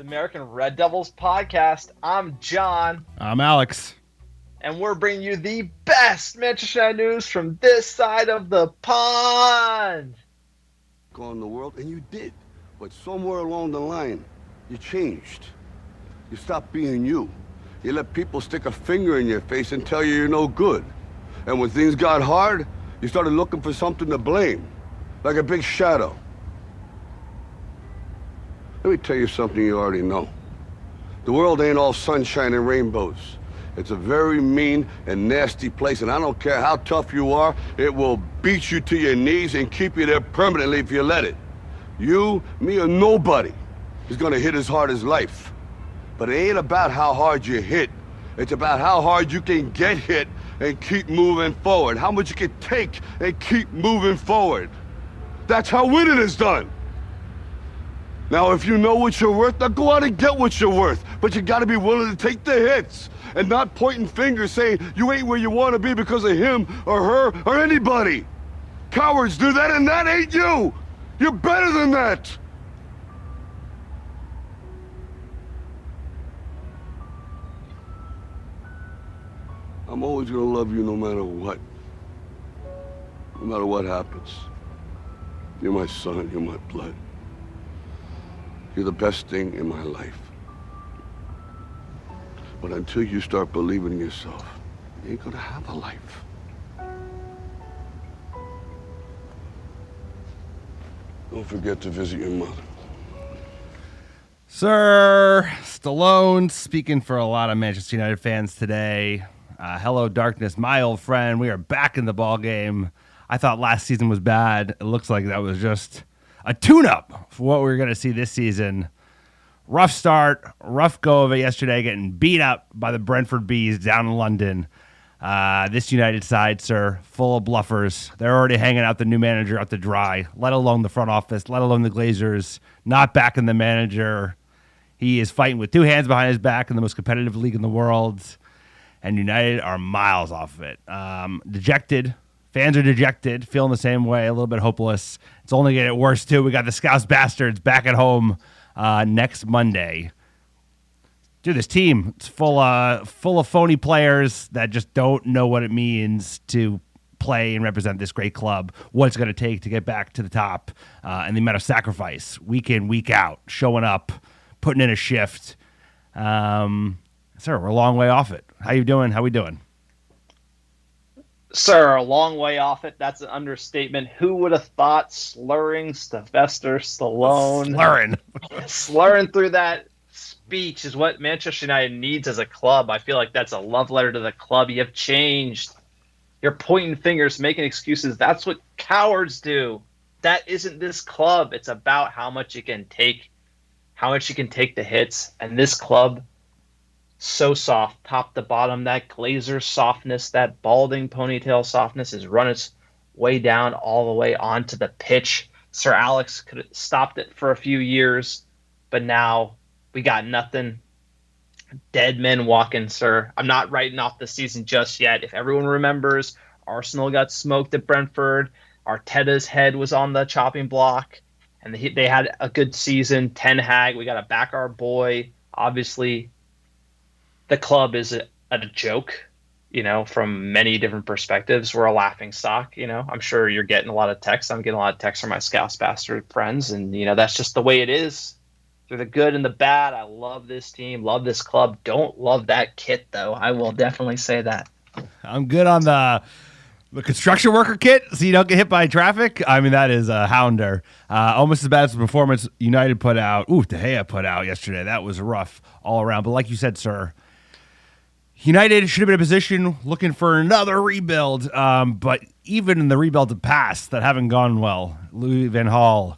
American Red Devils podcast. I'm John. I'm Alex. And we're bringing you the best Manchester United news from this side of the pond. Go in the world, and you did. But somewhere along the line, you changed. You stopped being you. You let people stick a finger in your face and tell you you're no good. And when things got hard, you started looking for something to blame, like a big shadow. Let me tell you something you already know. The world ain't all sunshine and rainbows. It's a very mean and nasty place, and I don't care how tough you are, it will beat you to your knees and keep you there permanently if you let it. You, me, or nobody is gonna hit as hard as life. But it ain't about how hard you hit. It's about how hard you can get hit and keep moving forward. How much you can take and keep moving forward. That's how winning is done. Now, if you know what you're worth, now go out and get what you're worth. But you gotta be willing to take the hits and not pointing fingers saying you ain't where you wanna be because of him or her or anybody. Cowards do that, and that ain't you. You're better than that. I'm always gonna love you no matter what. No matter what happens. You're my son, you're my blood. You're the best thing in my life. But until you start believing in yourself, you ain't gonna have a life. Don't forget to visit your mother. Sir Stallone speaking for a lot of Manchester United fans today. Hello, darkness, my old friend. We are back in the ball game. I thought last season was bad. It looks like that was just a tune-up for what we're going to see this season. Rough start, rough go of it yesterday, getting beat up by the Brentford Bees down in London. This United side, sir, full of bluffers. They're already hanging out the new manager out to dry, let alone the front office, let alone the Glazers, not backing the manager. He is fighting with two hands behind his back in the most competitive league in the world, and United are miles off of it. Dejected. Fans are dejected, feeling the same way, a little bit hopeless. It's only getting worse, too. We got the Scouse Bastards back at home next Monday. Dude, this team, it's full of phony players that just don't know what it means to play and represent this great club, what it's going to take to get back to the top, and the amount of sacrifice, week in, week out, showing up, putting in a shift. Sir, we're a long way off it. How you doing? How we doing? Sir, a long way off it. That's an understatement. Who would have thought slurring Sylvester Stallone? Slurring through that speech is what Manchester United needs as a club. I feel like that's a love letter to the club. You have changed. You're pointing fingers, making excuses. That's what cowards do. That isn't this club. It's about how much you can take, the hits. And this club, so soft, top to bottom. That Glazer softness, that balding ponytail softness is run its way down all the way onto the pitch. Sir Alex could have stopped it for a few years, but now we got nothing. Dead men walking, sir. I'm not writing off the season just yet. If everyone remembers, Arsenal got smoked at Brentford. Arteta's head was on the chopping block, and they had a good season. Ten Hag, we got to back our boy. Obviously, the club is a joke, from many different perspectives. We're a laughing stock, I'm sure you're getting a lot of texts. I'm getting a lot of texts from my Scouse Bastard friends, and, that's just the way it is. Through the good and the bad, I love this team, love this club. Don't love that kit, though. I will definitely say that. I'm good on the construction worker kit, so you don't get hit by traffic. I mean, that is a hounder. Almost as bad as the performance United put out. De Gea put out yesterday. That was rough all around. But like you said, sir, United should have been in a position looking for another rebuild. But even in the rebuilds of past that haven't gone well, Louis van Gaal,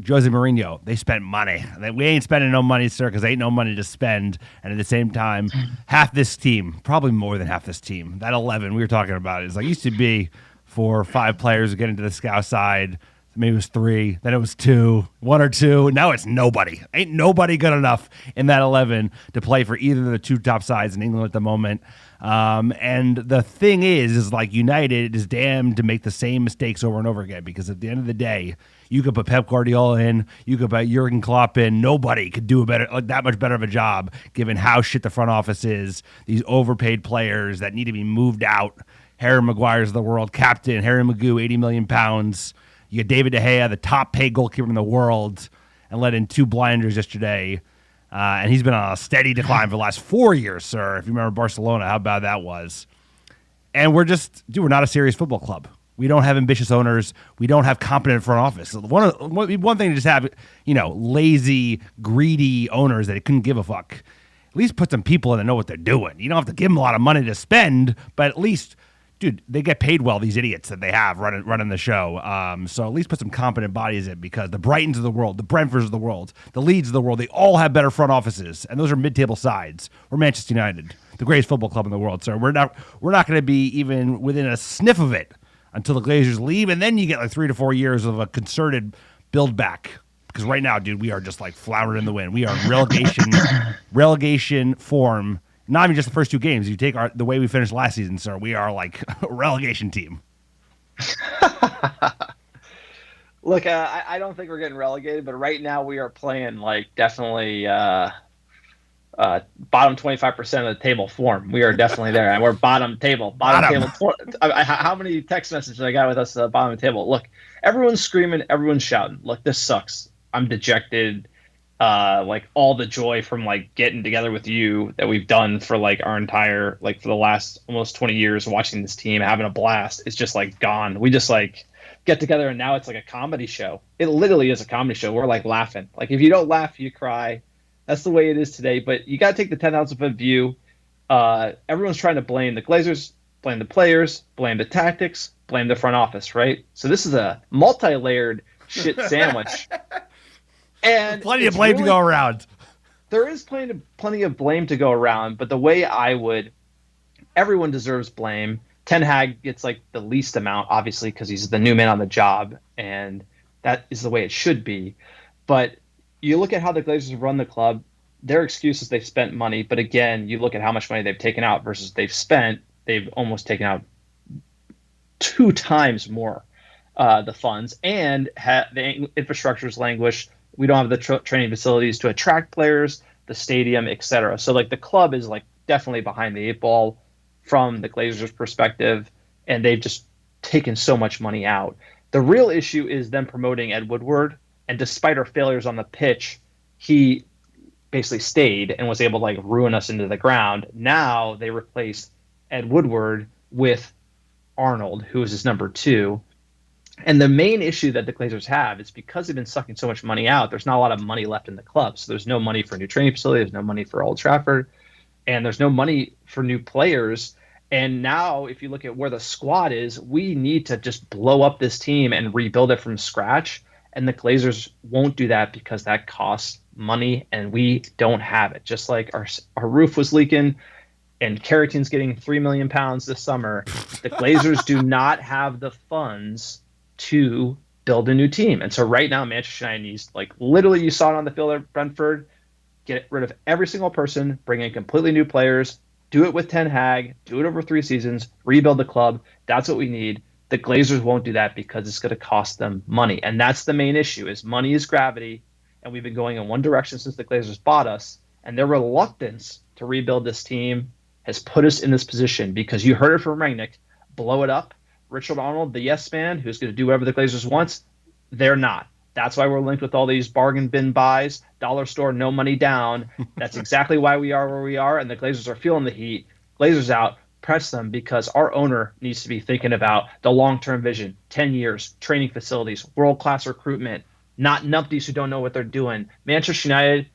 Jose Mourinho, they spent money. We ain't spending no money, sir, because ain't no money to spend. And at the same time, half this team, probably more than half this team, that 11 we were talking about, is like used to be 4 or 5 players who get into the Scout side, Maybe it was 3, then it was 2, 1 or 2. Now it's nobody. Ain't nobody good enough in that 11 to play for either of the 2 top sides in England at the moment. And the thing is like United is damned to make the same mistakes over and over again, because at the end of the day, you could put Pep Guardiola in, you could put Jurgen Klopp in. Nobody could do that much better of a job, given how shit the front office is. These overpaid players that need to be moved out. Harry Maguire's of the world, captain. Harry Maguire, 80 million pounds. You got David De Gea, the top paid goalkeeper in the world, and let in 2 blinders yesterday. And he's been on a steady decline for the last 4 years, sir. If you remember Barcelona, how bad that was. And we're not a serious football club. We don't have ambitious owners. We don't have competent front office. One thing to just have, lazy, greedy owners that couldn't give a fuck. At least put some people in that know what they're doing. You don't have to give them a lot of money to spend, but at least, dude, they get paid well, these idiots that they have running the show. So at least put some competent bodies in, because the Brightons of the world, the Brentfords of the world, the Leeds of the world, they all have better front offices, and those are mid-table sides. We're Manchester United, the greatest football club in the world, sir. We're not going to be even within a sniff of it until the Glazers leave, and then you get like 3 to 4 years of a concerted build back. Because right now, dude, we are just like floundering in the wind. We are relegation form. Not even just the first 2 games. You take the way we finished last season, sir. We are like a relegation team. Look, I don't think we're getting relegated, but right now we are playing like definitely bottom 25% of the table form. We are definitely there, and we're bottom table. Table. How many text messages I got with us at the bottom of the table? Look, everyone's screaming, everyone's shouting. Look, this sucks. I'm dejected. Like all the joy from like getting together with you that we've done for like our entire, like for the last almost 20 years, watching this team, having a blast. It's just like gone. We just like get together and now it's like a comedy show. It literally is a comedy show. We're like laughing. Like if you don't laugh, you cry. That's the way it is today. But you got to take the 10,000-foot view. Everyone's trying to blame the Glazers, blame the players, blame the tactics, blame the front office, right? So this is a multi-layered shit sandwich. And plenty of blame to go around. There is plenty of blame to go around, but the way everyone deserves blame. Ten Hag gets like the least amount, obviously, because he's the new man on the job, and that is the way it should be. But you look at how the Glazers run the club, their excuse is they've spent money, but again, you look at how much money they've taken out versus they've spent, they've almost taken out 2 times more the funds, and the infrastructure's languished. We don't have the training facilities to attract players, the stadium, etc. So like the club is like definitely behind the 8 ball from the Glazers' perspective, and they've just taken so much money out. The real issue is them promoting Ed Woodward, and despite our failures on the pitch, he basically stayed and was able to like ruin us into the ground. Now they replaced Ed Woodward with Arnold, who is his number 2. And the main issue that the Glazers have is because they've been sucking so much money out, there's not a lot of money left in the club. So there's no money for a new training facility, there's no money for Old Trafford, and there's no money for new players. And now if you look at where the squad is, we need to just blow up this team and rebuild it from scratch. And the Glazers won't do that because that costs money and we don't have it. Just like our roof was leaking and Carrington's getting 3 million pounds this summer, the Glazers do not have the funds to build a new team. And so right now, Manchester United needs, like literally you saw it on the field at Brentford, get rid of every single person, bring in completely new players, do it with Ten Hag, do it over 3 seasons, rebuild the club. That's what we need. The Glazers won't do that because it's going to cost them money. And that's the main issue, is money is gravity. And we've been going in one direction since the Glazers bought us. And their reluctance to rebuild this team has put us in this position, because you heard it from Rangnick, blow it up. Richard Arnold, the yes man, who's going to do whatever the Glazers wants, they're not. That's why we're linked with all these bargain bin buys, dollar store, no money down. That's exactly why we are where we are, and the Glazers are feeling the heat. Glazers out, press them, because our owner needs to be thinking about the long-term vision, 10 years, training facilities, world-class recruitment, not numpties who don't know what they're doing. Manchester United,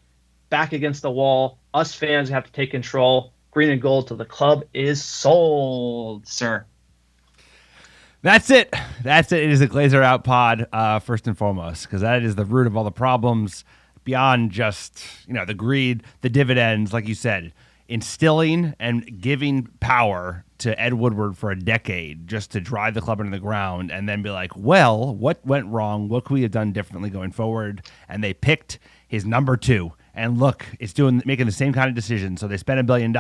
back against the wall. Us fans have to take control. Green and gold till the club is sold, sir. That's it. It is a Glazer Out pod, first and foremost, because that is the root of all the problems beyond just, the greed, the dividends. Like you said, instilling and giving power to Ed Woodward for a decade just to drive the club into the ground and then be like, well, what went wrong? What could we have done differently going forward? And they picked his number 2. And look, it's making the same kind of decision. So they spent $1 billion,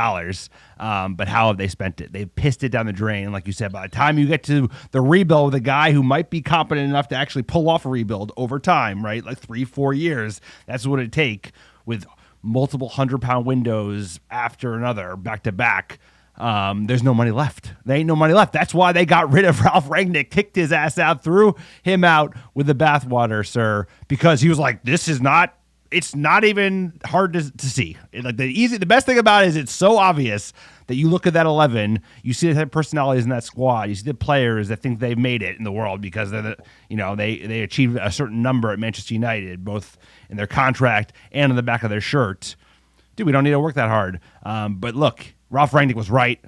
but how have they spent it? They pissed it down the drain. Like you said, by the time you get to the rebuild with a guy who might be competent enough to actually pull off a rebuild over time, right? Like 3-4 years, that's what it'd take with multiple 100-pound windows after another, back to back. There's no money left. There ain't no money left. That's why they got rid of Ralph Rangnick, kicked his ass out, threw him out with the bathwater, sir, because he was like, it's not even hard to see. Like the best thing about it is it's so obvious that you look at that 11, you see the type of personalities in that squad, you see the players that think they've made it in the world because they achieved a certain number at Manchester United, both in their contract and on the back of their shirt. Dude, we don't need to work that hard. But look, Ralph Rangnick was right.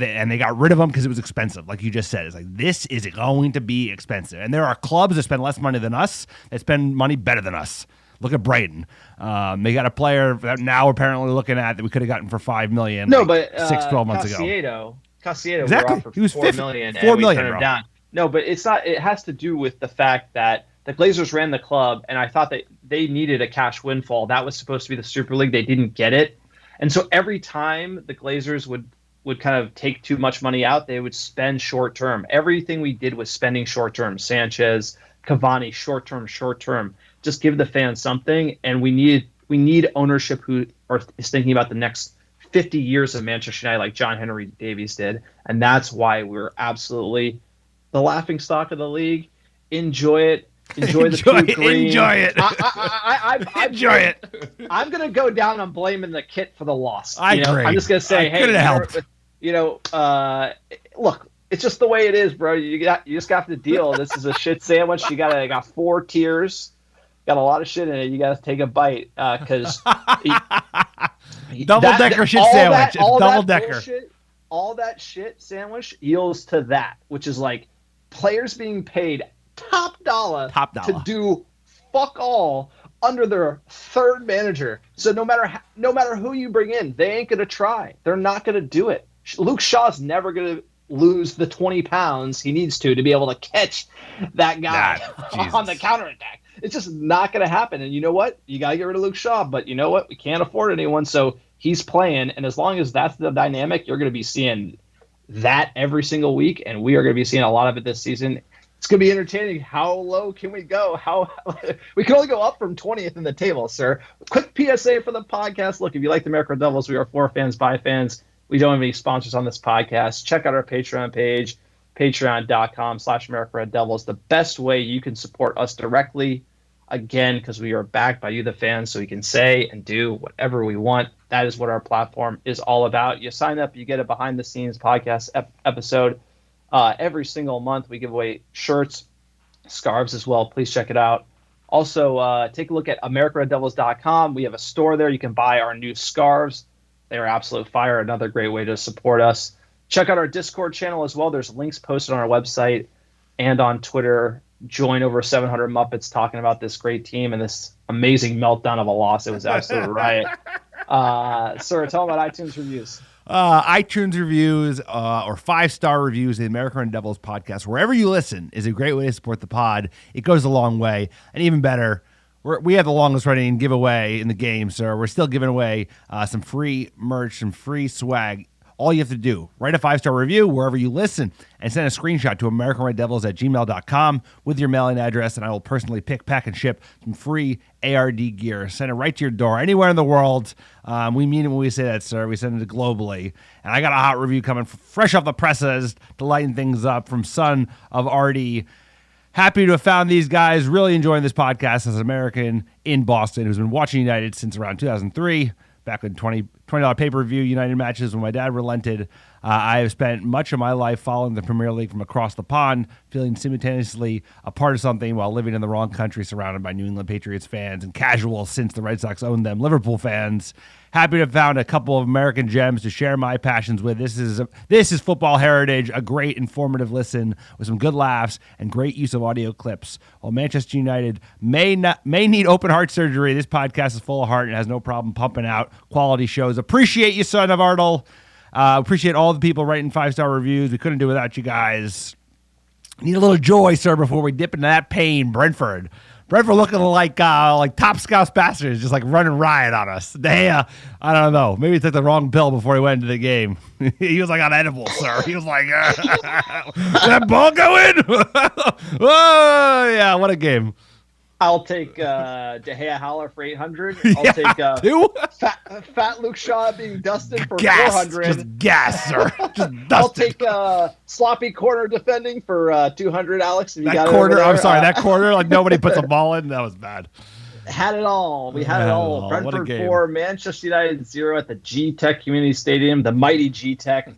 And they got rid of him because it was expensive. Like you just said, it's like, this is going to be expensive. And there are clubs that spend less money than us that spend money better than us. Look at Brighton. They got a player that now apparently looking at that we could have gotten for $5 million. No, but 6-12 months ago. Casiero, exactly. we offered he was $4 million, $4 and we million, turned him down. No, but it's not. It has to do with the fact that the Glazers ran the club, and I thought that they needed a cash windfall. That was supposed to be the Super League. They didn't get it, and so every time the Glazers would kind of take too much money out, they would spend short term. Everything we did was spending short term. Sanchez, Cavani, short term. Just give the fans something, and we need ownership who is thinking about the next 50 years of Manchester United like John Henry Davies did, and that's why we're absolutely the laughing stock of the league. Enjoy it. Enjoy the green. Enjoy it. Enjoy it. I'm going to go down on blaming the kit for the loss. I agree. I'm just going to say, hey, helped. Look, it's just the way it is, bro. You just got to deal. This is a shit sandwich. You got 4 tiers. Got a lot of shit in it. You got to take a bite because double-decker shit sandwich. Double-decker. All that shit sandwich yields to that, which is like players being paid top dollar to do fuck all under their third manager. So no matter who you bring in, they ain't gonna try. They're not gonna do it. Luke Shaw's never gonna lose the 20 pounds he needs to be able to catch that guy on the counterattack. It's just not going to happen. And you know what? You got to get rid of Luke Shaw, but you know what? We can't afford anyone, so he's playing. And as long as that's the dynamic, you're going to be seeing that every single week, and we are going to be seeing a lot of it this season. It's going to be entertaining. How low can we go? We can only go up from 20th in the table, sir. Quick PSA for the podcast. Look, if you like the American Devils, we are for fans, by fans. We don't have any sponsors on this podcast. Check out our Patreon page, patreon.com/AmericaRedDevils. The best way you can support us directly, again, because we are backed by you, the fans, so we can say and do whatever we want. That is what our platform is all about. You sign up, you get a behind-the-scenes podcast episode every single month. We give away shirts, scarves as well. Please check it out. Also, take a look at AmericaRedDevils.com. We have a store there. You can buy our new scarves. They are absolute fire. Another great way to support us. Check out our Discord channel as well. There's links posted on our website and on Twitter. Join over 700 Muppets talking about this great team and this amazing meltdown of a loss. It was absolute riot. Sir, tell them about iTunes reviews. iTunes reviews or 5-star reviews of the American Devils podcast, wherever you listen, is a great way to support the pod. It goes a long way. And even better, we have the longest running giveaway in the game, so we're still giving away some free merch, some free swag. All you have to do, write a 5-star review wherever you listen and send a screenshot to AmericanRedDevils@gmail.com with your mailing address, and I will personally pick, pack, and ship some free ARD gear. Send it right to your door, anywhere in the world. We mean it when we say that, sir. We send it globally. And I got a hot review coming fresh off the presses to lighten things up from Son of Artie. Happy to have found these guys. Really enjoying this podcast as an American in Boston who's been watching United since around 2003. Back in $20 pay-per-view United matches when my dad relented. I have spent much of my life following the Premier League from across the pond, feeling simultaneously a part of something while living in the wrong country surrounded by New England Patriots fans and casuals since the Red Sox owned them, Liverpool fans. Happy to have found a couple of American gems to share my passions with. This is Football Heritage, a great informative listen with some good laughs and great use of audio clips. While Manchester United may need open heart surgery, this podcast is full of heart and has no problem pumping out quality shows goes, appreciate you, son of Arnold. Appreciate all the people writing 5-star reviews. We couldn't do without you guys. Need a little joy, sir, before we dip into that pain. Brentford looking like top scouse bastards, just like running riot on us. I don't know. Maybe he took the wrong pill before he went into the game. He was like on edibles, sir. He was like, that ball go in? Oh, yeah, what a game. I'll take De Gea Haller for 800. I'll Yeah, take two? Fat Luke Shaw being dusted for Gas, 400. just gas, sir. Just dusted. I'll take sloppy corner defending for 200, Alex. If you got corner, it over there. I'm sorry, that corner, like nobody puts a ball in. That was bad. Had it all. We had it all. What a Brentford game. 4, Manchester United 0 at the G-Tech Community Stadium, the mighty G-Tech.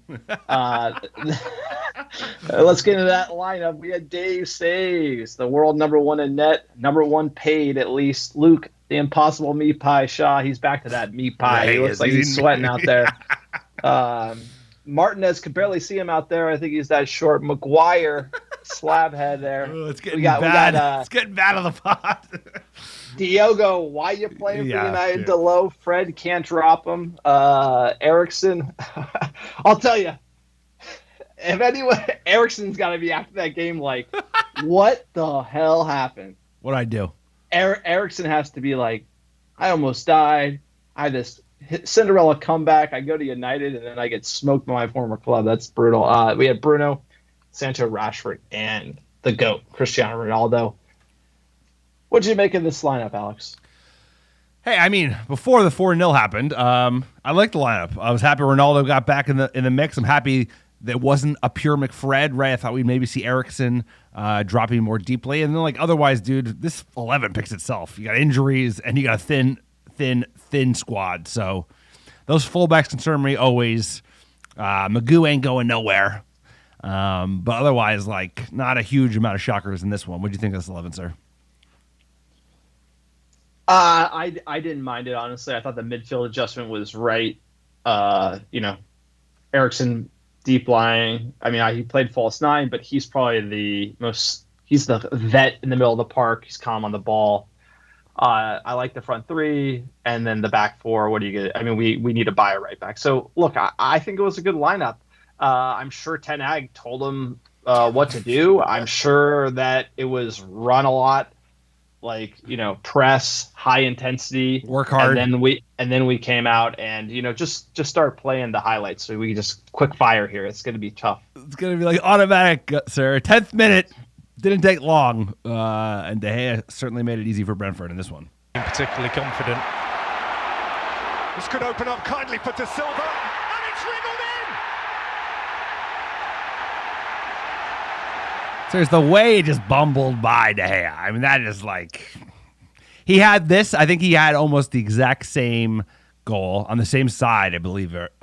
Let's get into that lineup. We had Dave Saves, the world number 1 in net, number 1 paid at least. Luke, the impossible meat pie Shaw. He's back to that meat pie. Yeah, he looks like he's sweating out there. Martinez could barely see him out there. I think he's that short. McGuire, slab head there. Oh, it's getting bad. It's getting bad on the pot. Diogo, why you playing for United? Dude. Delo, Fred can't drop him. Erickson, I'll tell you, if anyone, Erickson's got to be after that game like, what the hell happened? What'd I do? Erickson has to be like, I almost died. I had this Cinderella comeback. I go to United and then I get smoked by my former club. That's brutal. We had Bruno, Sancho, Rashford, and the GOAT, Cristiano Ronaldo. What did you make of this lineup, Alex? Hey, I mean, before the 4-0 happened, I liked the lineup. I was happy Ronaldo got back in the mix. I'm happy that it wasn't a pure McFred, right? I thought we'd maybe see Erickson dropping more deeply. And then, otherwise, dude, this 11 picks itself. You got injuries, and you got a thin squad. So those fullbacks concern me always. Magoo ain't going nowhere. But otherwise, not a huge amount of shockers in this one. What do you think of this 11, sir? I didn't mind it, honestly. I thought the midfield adjustment was right. Erickson deep lying. I mean, he played false 9, but he's probably he's the vet in the middle of the park. He's calm on the ball. I like the front 3 and then the back 4. What do you get? I mean, we need to buy a right back. So look, I think it was a good lineup. I'm sure Ten Hag told him what to do. I'm sure that it was run a lot. Press, high intensity, work hard, and then we came out and just start playing the highlights so we can just quick fire here. It's going to be tough. It's going to be automatic, sir. 10th minute didn't take long, and De Gea certainly made it easy for Brentford in this one. Particularly confident. This could open up kindly for De Silva, and it's wriggled in. So there's the way it just bumbled by De Gea. I mean, that is he had this. I think he had almost the exact same goal on the same side, I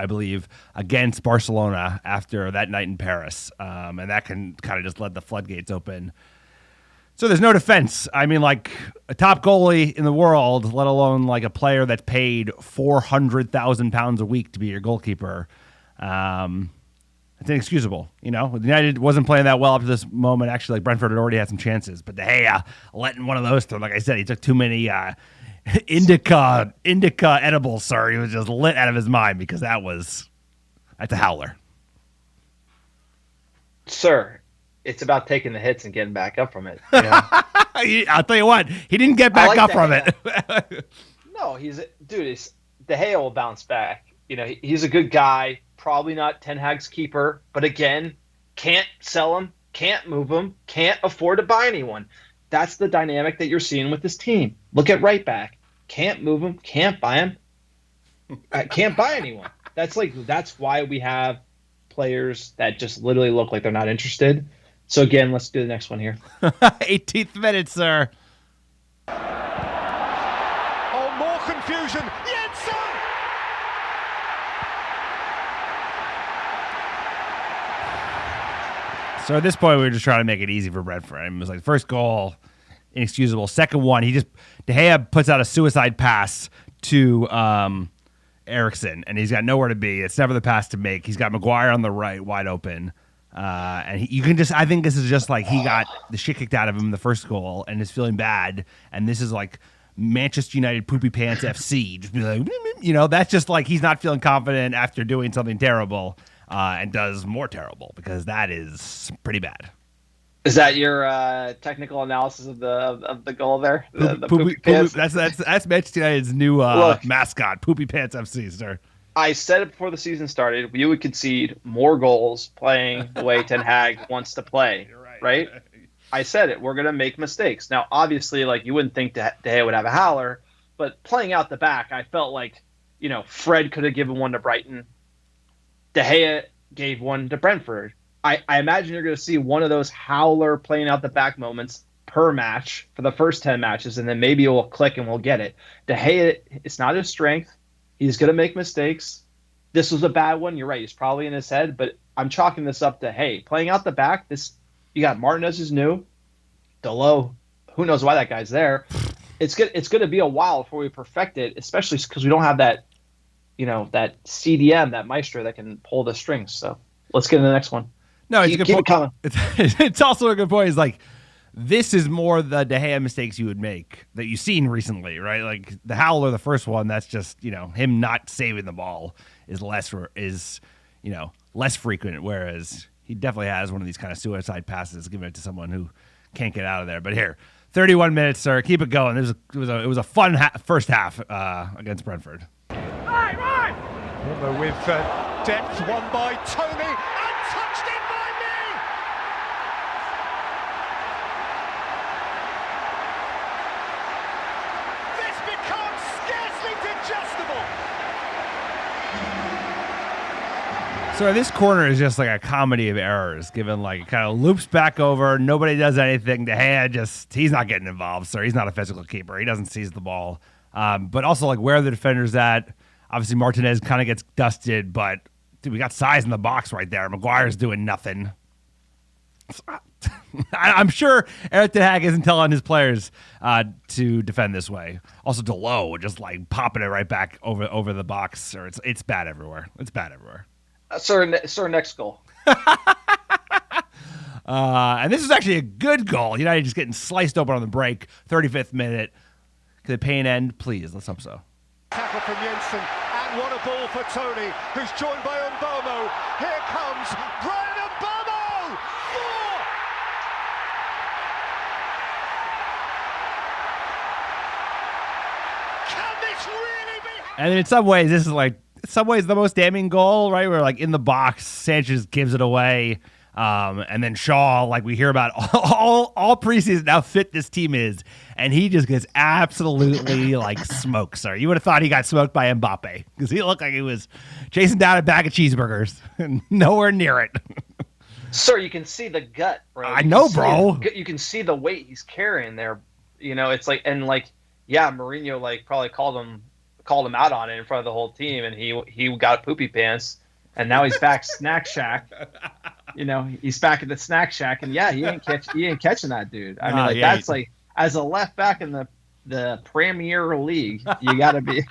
believe, against Barcelona after that night in Paris. And that can kind of just let the floodgates open. So there's no defense. I mean, a top goalie in the world, let alone a player that's paid £400,000 a week to be your goalkeeper. It's inexcusable, United wasn't playing that well up to this moment. Actually, Brentford had already had some chances, but De Gea letting one of those through. Like I said, he took too many indica edibles, sir. He was just lit out of his mind because that's a howler. Sir, it's about taking the hits and getting back up from it. I'll tell you what, he didn't get back up from it. No, De Gea will bounce back. He's a good guy. Probably not Ten Hag's keeper, but again, can't sell him, can't move him, can't afford to buy anyone. That's the dynamic that you're seeing with this team. Look at right back. Can't move him, can't buy him, can't buy anyone. That's why we have players that just literally look like they're not interested. So again, let's do the next one here. 18th minute, sir. Oh, more confusion. Jensen! So at this point, we were just trying to make it easy for Brentford. It was first goal, inexcusable. Second one, De Gea puts out a suicide pass to Erickson, and he's got nowhere to be. It's never the pass to make. He's got Maguire on the right, wide open. And I think this is just he got the shit kicked out of him in the first goal and is feeling bad. And this is Manchester United Poopy Pants FC. Just be like, that's just like he's not feeling confident after doing something terrible and does more terrible, because that is pretty bad. Is that your technical analysis of the goal there? Poopy Pants? That's Manchester United's new mascot, Poopy Pants FC, sir. I said it before the season started. We would concede more goals playing the way Ten Hag wants to play. You're right? I said it. We're going to make mistakes. Now, obviously, like, you wouldn't think De Gea would have a howler, but playing out the back, I felt like, Fred could have given one to Brighton. De Gea gave one to Brentford. I imagine you're going to see one of those howler playing out the back moments per match for the first 10 matches, and then maybe it will click and we'll get it. De Gea, it's not his strength. He's going to make mistakes. This was a bad one. You're right. He's probably in his head, but I'm chalking this up to, hey, playing out the back, you got Martinez is new. Delo, who knows why that guy's there. It's going to be a while before we perfect it, especially because we don't have that, that CDM, that maestro that can pull the strings. So let's get to the next one. No, it's a good point. It's also a good point. Is like, this is more the De Gea mistakes you would make that you've seen recently, right? Like the howler, the first one, that's just him not saving the ball is less frequent. Whereas he definitely has one of these kind of suicide passes, giving it to someone who can't get out of there. But here, 31 minutes, sir. Keep it going. It was a fun first half against Brentford. Right. With depth, won by Tony. So this corner is just like a comedy of errors, given like it kind of loops back over. Nobody does anything. De Gea he's not getting involved, sir. He's not a physical keeper. He doesn't seize the ball. But also, like, where are the defenders at? Obviously, Martinez kind of gets dusted, but dude, we got size in the box right there. Maguire's doing nothing. I'm sure Eric Ten Hag isn't telling his players to defend this way. Also, Delo just like popping it right back over the box. Or it's bad everywhere. It's bad everywhere. Sir, next goal. And this is actually a good goal. United just getting sliced open on the break. 35th minute. Could the pain end? Please, let's hope so. Tackle from Jensen, and what a ball for Tony, who's joined by Mbomo. Here comes Brian Mbomo! Can this really be? And in some ways, this is like the most damning goal, right? Where like in the box, Sanchez gives it away. And then Shaw, like we hear about all preseason how fit this team is, and he just gets absolutely like smoked, sir. You would have thought he got smoked by Mbappe because he looked like he was chasing down a bag of cheeseburgers and nowhere near it. Sir, you can see the gut, bro. I know, bro. You can see the weight he's carrying there. It's like, and like, yeah, Mourinho like probably called him out on it in front of the whole team, and he got poopy pants, and now he's back snack shack. He's back at the snack shack, and yeah, he ain't catching that dude. I mean, that's like, as a left back in the Premier League, you gotta be.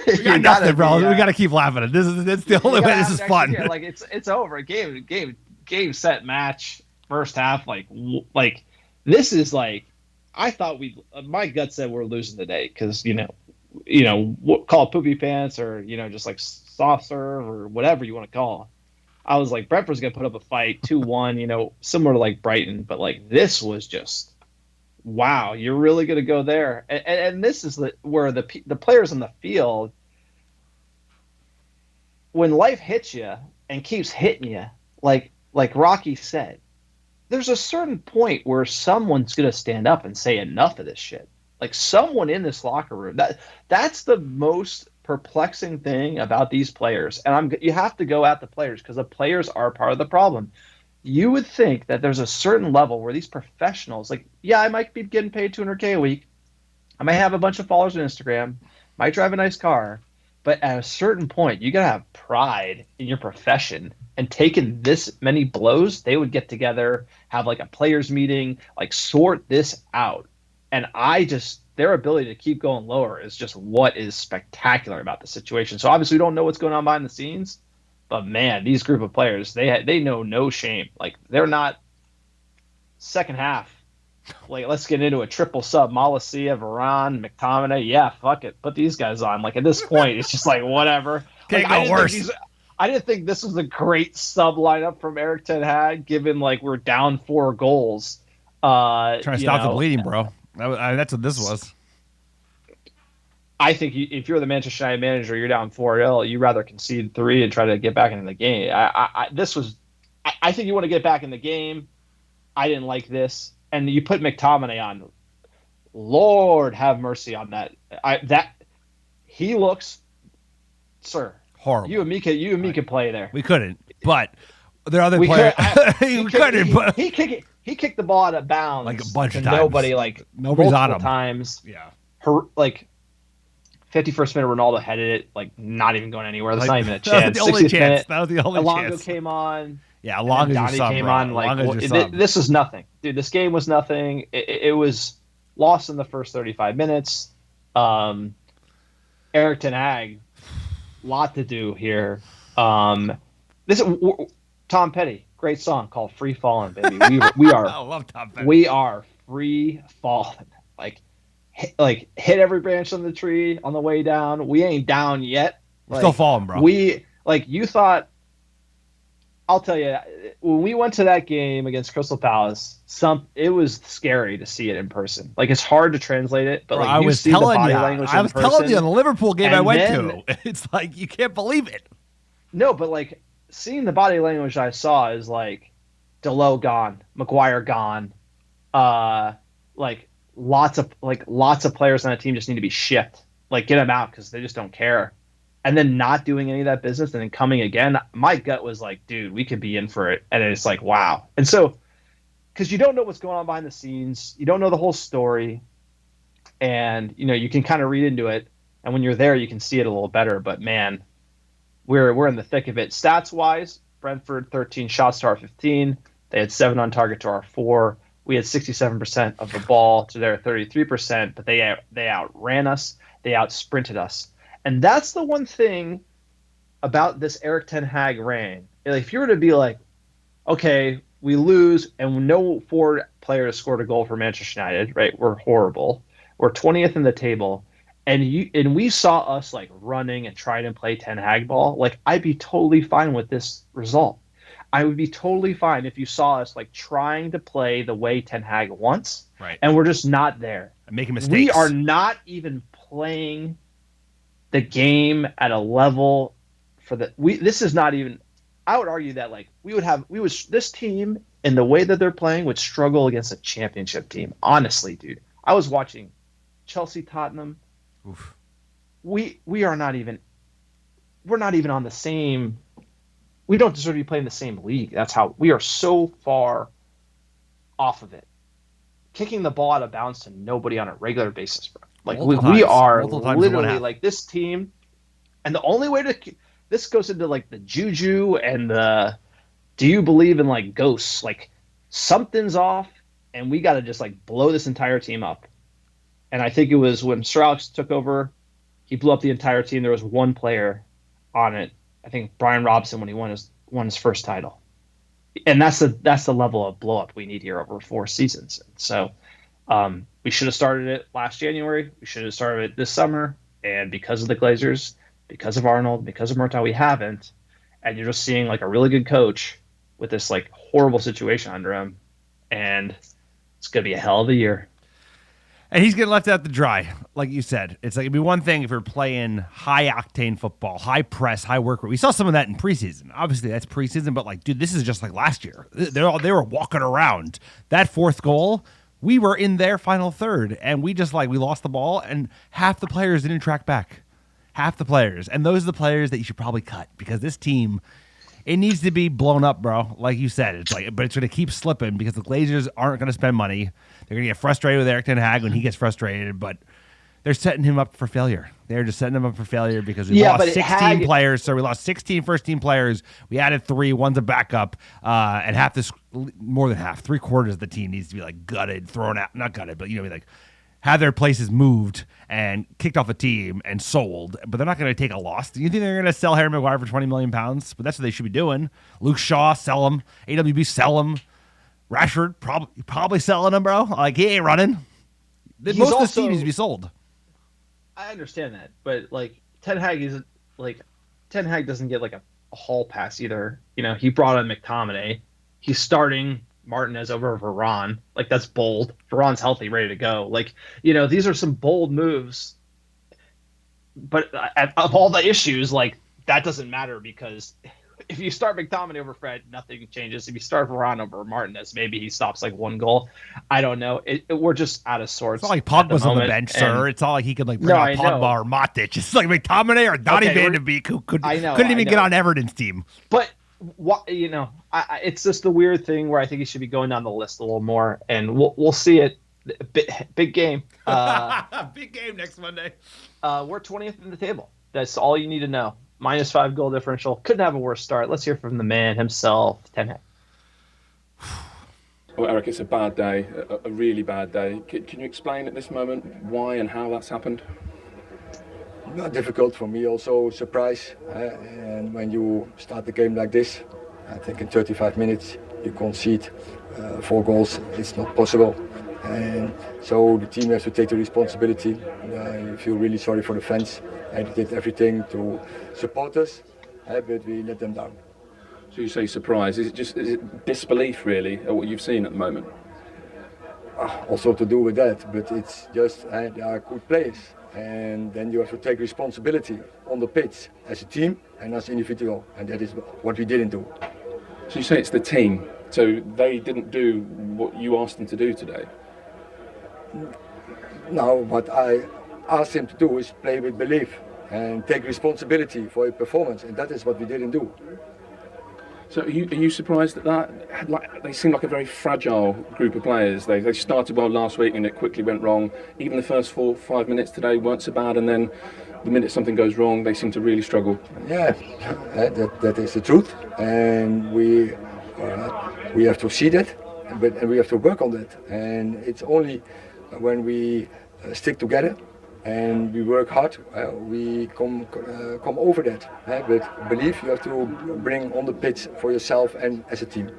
We got nothing, bro. We gotta keep laughing at this. It's the only way this is fun. Yeah, like it's over. Game set match first half. Like this is like, I thought my gut said we're losing today because call it poopy pants or just like soft serve or whatever you want to call it. I was like, Brentford's going to put up a fight 2-1, similar to like Brighton. But like this was just, wow, you're really going to go there. And this is where the players on the field, when life hits you and keeps hitting you, like Rocky said, there's a certain point where someone's going to stand up and say enough of this shit. Like someone in this locker room. That's the most perplexing thing about these players, and you have to go at the players because the players are part of the problem. You would think that there's a certain level where these professionals, like, yeah, I might be getting paid $200K a week, I might have a bunch of followers on Instagram, might drive a nice car, but at a certain point, you gotta have pride in your profession. And taking this many blows, they would get together, have like a players meeting, like sort this out. And their ability to keep going lower is just what is spectacular about the situation. So obviously we don't know what's going on behind the scenes, but man, these group of players, they know no shame. Like they're not second half. Like, let's get into a triple sub. Malacia, Varane, McTominay. Yeah, fuck it. Put these guys on. Like, at this point, it's just like, whatever. Can't go worse. I didn't think this was a great sub lineup from Erik ten Hag, given, like, we're down 4 goals. Trying to stop the bleeding, bro. That's what this was. I think if you're the Manchester United manager, you're down 4-0. You'd rather concede 3 and try to get back into the game. I think you want to get back in the game. I didn't like this. And you put McTominay on. Lord have mercy on that. He looks, sir, horrible. You and me can play there. We couldn't, but there are other players. He kicked the ball out of bounds like a bunch of times. Nobody's on him times. Yeah, 51st minute, Ronaldo headed it, like not even going anywhere. That's not even a chance. That was the only chance. That was the only Alonso chance. came on. Yeah, Alonso came on. This was nothing, dude. This game was nothing. It was lost in the first 35 minutes. Erik ten Hag, lot to do here. This is Tom Petty, great song called "Free Fallin'," baby. We are. I love Tom Petty. We are free falling. Like hit every branch on the tree on the way down. We ain't down yet. We're still falling, bro. You thought. I'll tell you, when we went to that game against Crystal Palace, it was scary to see it in person. Like, it's hard to translate it, but I was telling you on the Liverpool game I went to. It's like you can't believe it. No, but like seeing the body language I saw is like Delo gone, Maguire gone, lots of players on the team just need to be shipped. Like, get them out because they just don't care. And then not doing any of that business and then coming again, my gut was like, dude, we could be in for it. And it's like, wow. And so, because you don't know what's going on behind the scenes, you don't know the whole story, and you can kind of read into it. And when you're there, you can see it a little better. But man, we're in the thick of it. Stats wise, Brentford 13 shots to our 15. They had 7 on target to our 4. We had 67% of the ball to their 33%, but they outran us. They outsprinted us. And that's the one thing about this Erik ten Hag reign. If you were to be like, okay, we lose and no forward player scored a goal for Manchester United, right? We're horrible. We're 20th in the table. And we saw us like running and trying to play ten Hag ball. Like, I'd be totally fine with this result. I would be totally fine if you saw us like trying to play the way ten Hag wants. Right. And we're just not there. I'm making mistakes. We are not even playing the game at a level this is not even. I would argue that like this team in the way that they're playing would struggle against a championship team. Honestly, dude, I was watching Chelsea, Tottenham. Oof. We are not even. We're not even on the same. We don't deserve to be playing the same league. That's how we are so far off of it. Kicking the ball out of bounds to nobody on a regular basis, bro. Like we are literally like this team, and the only way this goes into like the juju and the do you believe in like ghosts? Like something's off, and we got to just like blow this entire team up. And I think it was when Sir Alex took over, he blew up the entire team. There was one player on it. I think Brian Robson when he won his first title, and that's the level of blow up we need here over 4 seasons. So. We should have started it last January. We should have started it this summer. And because of the Glazers, because of Arnold, because of Murtaugh, we haven't. And you're just seeing like a really good coach with this like horrible situation under him. And it's going to be a hell of a year. And he's getting left out to dry, like you said. It's like it'd be one thing if you're playing high-octane football, high press, high work rate. We saw some of that in preseason. Obviously, that's preseason, but like, dude, this is just like last year. They were walking around. That 4th goal, we were in their final third, and we lost the ball, and half the players didn't track back. Half the players. And those are the players that you should probably cut, because this team, it needs to be blown up, bro. Like you said, but it's going to keep slipping because the Glazers aren't going to spend money. They're going to get frustrated with Erik ten Hag when he gets frustrated, but they're setting him up for failure. They're just setting him up for failure because we lost 16 players. So we lost 16 first-team players. We added 3. One's a backup. And more than half, 3/4 of the team needs to be like gutted, thrown out. Not gutted, but like have their places moved and kicked off a team and sold. But they're not going to take a loss. Do you think they're going to sell Harry Maguire for £20 million? But that's what they should be doing. Luke Shaw, sell him. AWB, sell him. Rashford probably selling him, bro. Like, he ain't running. Most of this team needs to be sold. I understand that, but like Ten Hag doesn't get like a hall pass either. You know, he brought in McTominay. He's starting Martinez over Varane. Like, that's bold. Varane's healthy, ready to go. Like, you know, these are some bold moves. But of all the issues, like, that doesn't matter, because if you start McTominay over Fred, nothing changes. If you start Varane over Martinez, maybe he stops like one goal. I don't know. We're just out of sorts. It's not like Pogba's on the bench, sir. It's not like he could like bring out Pogba or Matic. It's like McTominay or Donny Van de Beek, who couldn't even get on Everton's team. But you know, it's just the weird thing where I think he should be going down the list a little more, and we'll see it. Big game. Big game next Monday. We're 20th in the table. That's all you need to know. -5 goal differential. Couldn't have a worse start. Let's hear from the man himself, Ten Hag. Well, Eric, it's a bad day, a really bad day. Can you explain at this moment why and how that's happened? Not difficult for me, also surprise. And when you start the game like this, I think in 35 minutes you concede 4 goals. It's not possible. And so the team has to take the responsibility. I feel really sorry for the fans. They did everything to support us, but we let them down. So you say surprise. Is it disbelief really at what you've seen at the moment? Also to do with that, but it's just they are good players. And then you have to take responsibility on the pitch as a team and as individual, and that is what we didn't do. So you say it's the team, so they didn't do what you asked them to do today? No, what I asked him to do is play with belief and take responsibility for your performance, and that is what we didn't do. So are you surprised at that? Like, they seem like a very fragile group of players. They started well last week and it quickly went wrong. Even the first 4 or 5 minutes today weren't so bad, and then the minute something goes wrong, they seem to really struggle. Yeah, that is the truth, and we have to see that, and we have to work on that. And it's only when we stick together and we work hard, we come over that. But belief you have to bring on the pitch for yourself and as a team.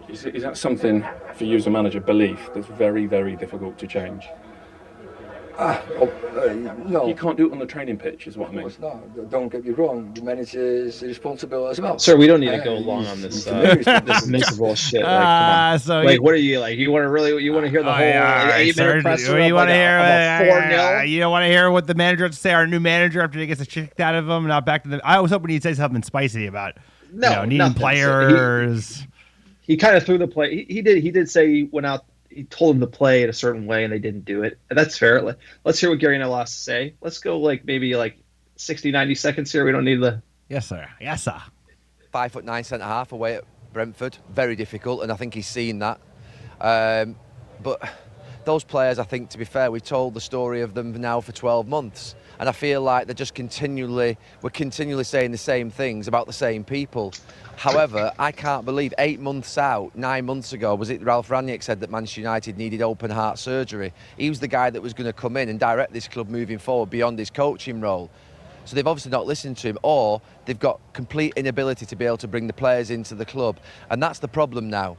Is that something for you as a manager, belief, that's very, very difficult to change? No. You can't do it on the training pitch, is what I mean. No, don't get me wrong. The manager is responsible as well. Sir, we don't need to go long on this this miserable shit. Like, come on. So like, what are you like? You want to hear the whole 8-minute presser? You want to hear? 4-0? You don't want to hear what the manager has to say? Our new manager, after he gets a kicked out of him, not back to the. I was hoping he'd say something spicy about needing nothing. Players. So he kind of threw the play. He did say he went out. He told them to play it a certain way, and they didn't do it. And that's fair. Let's hear what Gary Neville has to say. Let's go maybe 60, 90 seconds here. We don't need the... Yes, sir. 5'9" centre-half away at Brentford. Very difficult, and I think he's seen that. But those players, I think, to be fair, we've told the story of them now for 12 months. And I feel like they're just we're continually saying the same things about the same people. However, I can't believe 8 months out, 9 months ago, was it Ralph Rangnick said that Manchester United needed open heart surgery? He was the guy that was going to come in and direct this club moving forward beyond his coaching role. So they've obviously not listened to him, or they've got complete inability to be able to bring the players into the club. And that's the problem now.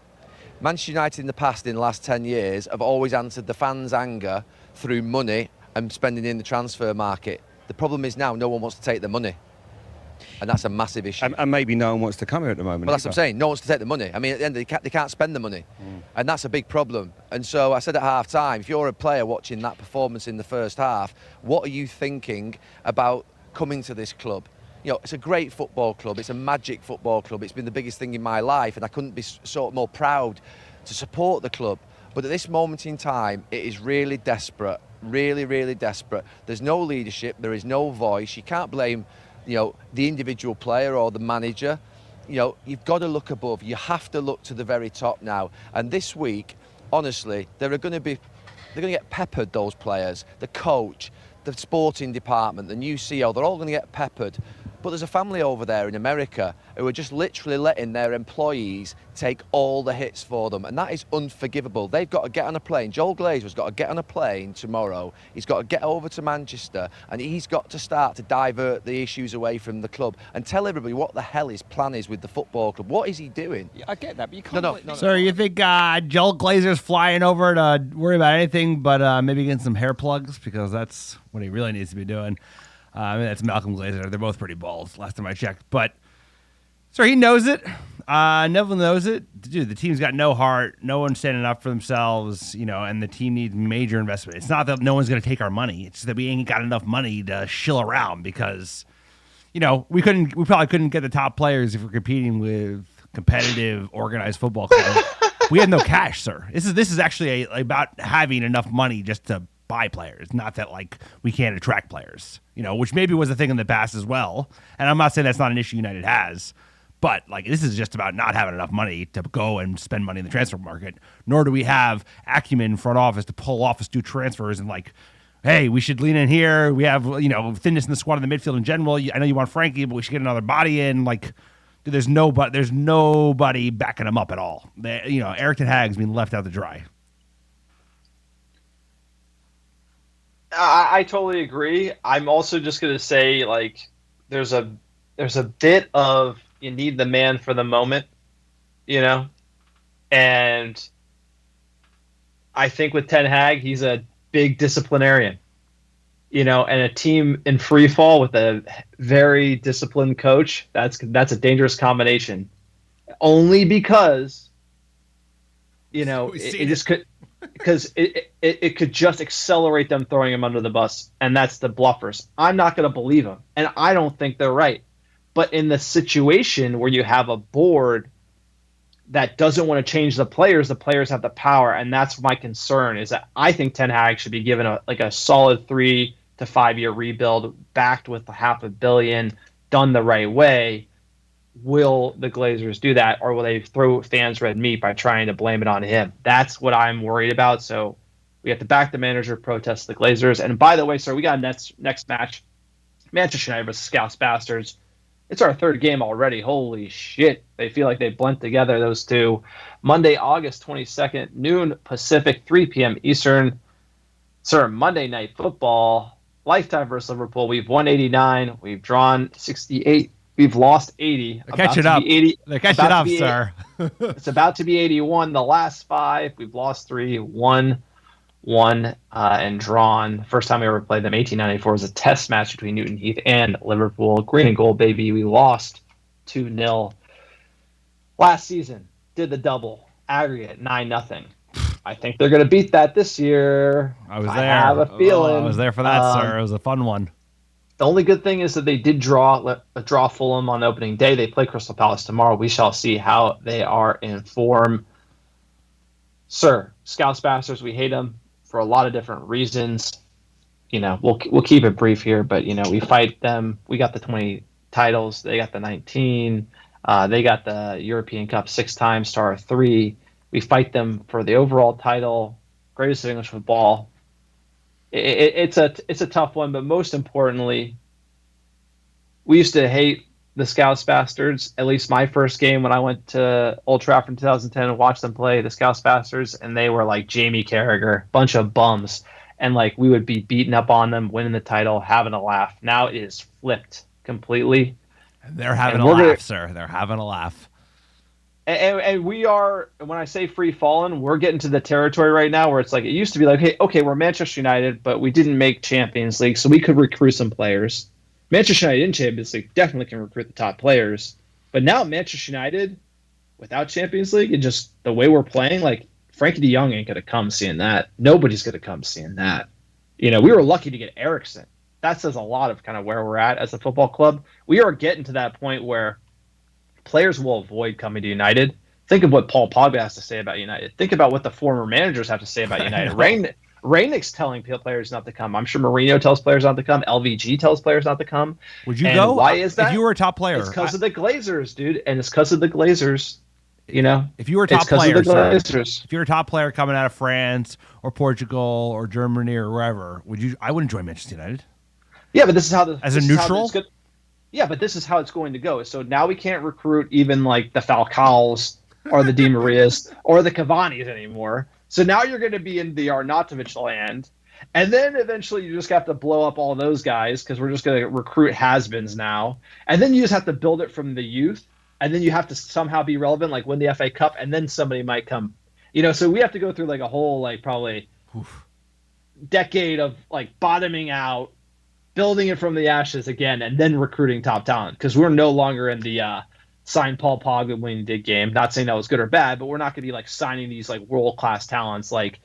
Manchester United in the past, in the last 10 years, have always answered the fans' anger through money and spending in the transfer market. The problem is now no one wants to take the money. And that's a massive issue. And maybe no one wants to come here at the moment. Well, that's what I'm saying. No one wants to take the money. I mean, at the end, they can't spend the money. And that's a big problem. And so I said at half-time, if you're a player watching that performance in the first half, what are you thinking about coming to this club? You know, it's a great football club. It's a magic football club. It's been the biggest thing in my life, and I couldn't be sort of more proud to support the club. But at this moment in time, it is really desperate. Really, really desperate. There's no leadership. There is no voice. You can't blame the individual player or the manager. You've got to look above. You have to look to the very top now. And this week, honestly, they're going to get peppered, those players. The coach, the sporting department, the new CEO, they're all going to get peppered But there's a family over there in America who are just literally letting their employees take all the hits for them, and that is unforgivable. They've got to get on a plane. Joel Glazer's got to get on a plane tomorrow. He's got to get over to Manchester, and he's got to start to divert the issues away from the club and tell everybody what the hell his plan is with the football club. What is he doing? Yeah, I get that, but you can't. No. So you think Joel Glazer's flying over to worry about anything but maybe getting some hair plugs, because that's what he really needs to be doing. I mean, that's Malcolm Glazer. They're both pretty bald last time I checked. But, so he knows it. Neville knows it. Dude, the team's got no heart. No one's standing up for themselves, and the team needs major investment. It's not that no one's going to take our money. It's that we ain't got enough money to shill around because, we probably couldn't get the top players if we're competing with competitive, organized football clubs. We have no cash, sir. This is actually about having enough money just to buy players, not that we can't attract players, which maybe was a thing in the past as well. And I'm not saying that's not an issue United has, but this is just about not having enough money to go and spend money in the transfer market. Nor do we have acumen front office to pull off astute transfers and hey, we should lean in here. We have thinness in the squad in the midfield in general. I know you want Frankie, but we should get another body in. Dude, there's nobody backing him up at all. Eric Ten Hag's being left out to dry. I totally agree. I'm also just going to say, there's a bit of you need the man for the moment, and I think with Ten Hag, he's a big disciplinarian, and a team in free fall with a very disciplined coach, that's a dangerous combination. Only because, it just could. Because it could just accelerate them throwing him under the bus, and that's the bluffers. I'm not going to believe them, and I don't think they're right. But in the situation where you have a board that doesn't want to change the players have the power, and that's my concern. Is that I think Ten Hag should be given a solid 3 to 5 year rebuild, backed with $500 million, done the right way. Will the Glazers do that, or will they throw fans red meat by trying to blame it on him? That's what I'm worried about. So we have to back the manager, protest the Glazers. And by the way, sir, we got a next match. Manchester United versus Scouse Bastards. It's our third game already. Holy shit. They feel like they blend together, those two. Monday, August 22nd, noon Pacific, 3 p.m. Eastern. Sir, Monday Night Football. Lifetime versus Liverpool. We've won 89. We've drawn 68. We've lost 80. They're catching up. They're catching up, sir. It's about to be 81. The last 5, we've lost 3, won 1, and drawn. First time we ever played them, 1894, was a test match between Newton Heath and Liverpool. Green and gold, baby. We lost 2-0. Last season, did the double. Aggregate, 9-0. I think they're going to beat that this year. I was there. I have a feeling. I was there for that, sir. It was a fun one. The only good thing is that they did draw Fulham on opening day. They play Crystal Palace tomorrow. We shall see how they are in form. Sir, Scouse Bastards, we hate them for a lot of different reasons. We'll keep it brief here, but we fight them. We got the 20 titles. They got the 19. They got the European Cup 6 times, star 3. We fight them for the overall title, greatest of English football. It's a tough one, but most importantly, we used to hate the Scouse Bastards. At least my first game when I went to Old Trafford in 2010 and watched them play the Scouse Bastards, and they were like Jamie Carragher, bunch of bums, and we would be beating up on them, winning the title, having a laugh. Now it is flipped completely. They're having a laugh, sir. They're having a laugh. And we are, when I say free falling, we're getting to the territory right now where it's it used to be hey, okay, we're Manchester United, but we didn't make Champions League, so we could recruit some players. Manchester United in Champions League definitely can recruit the top players. But now Manchester United, without Champions League, and just the way we're playing, Frankie de Jong ain't going to come seeing that. Nobody's going to come seeing that. We were lucky to get Eriksen. That says a lot of kind of where we're at as a football club. We are getting to that point where players will avoid coming to United. Think of what Paul Pogba has to say about United. Think about what the former managers have to say about United. Rangnick's telling players not to come. I'm sure Mourinho tells players not to come. LVG tells players not to come. Would you go? Why is that? If you were a top player. It's because of the Glazers, dude. And it's because of the Glazers. If you were a top player, if you're a top player coming out of France or Portugal or Germany or wherever, I wouldn't join Manchester United. Yeah, but this is how as a neutral. Yeah, but this is how it's going to go. So now we can't recruit even like the Falcaos or the Di Marias or the Cavani's anymore. So now you're going to be in the Arnautovic land. And then eventually you just have to blow up all those guys because we're just going to recruit has-beens now. And then you just have to build it from the youth. And then you have to somehow be relevant, like win the FA Cup, and then somebody might come. So we have to go through like a whole like probably decade of like bottoming out, building it from the ashes again, and then recruiting top talent because we're no longer in the sign Paul Pogba when he did game. Not saying that was good or bad, but we're not going to be like signing these like world-class talents like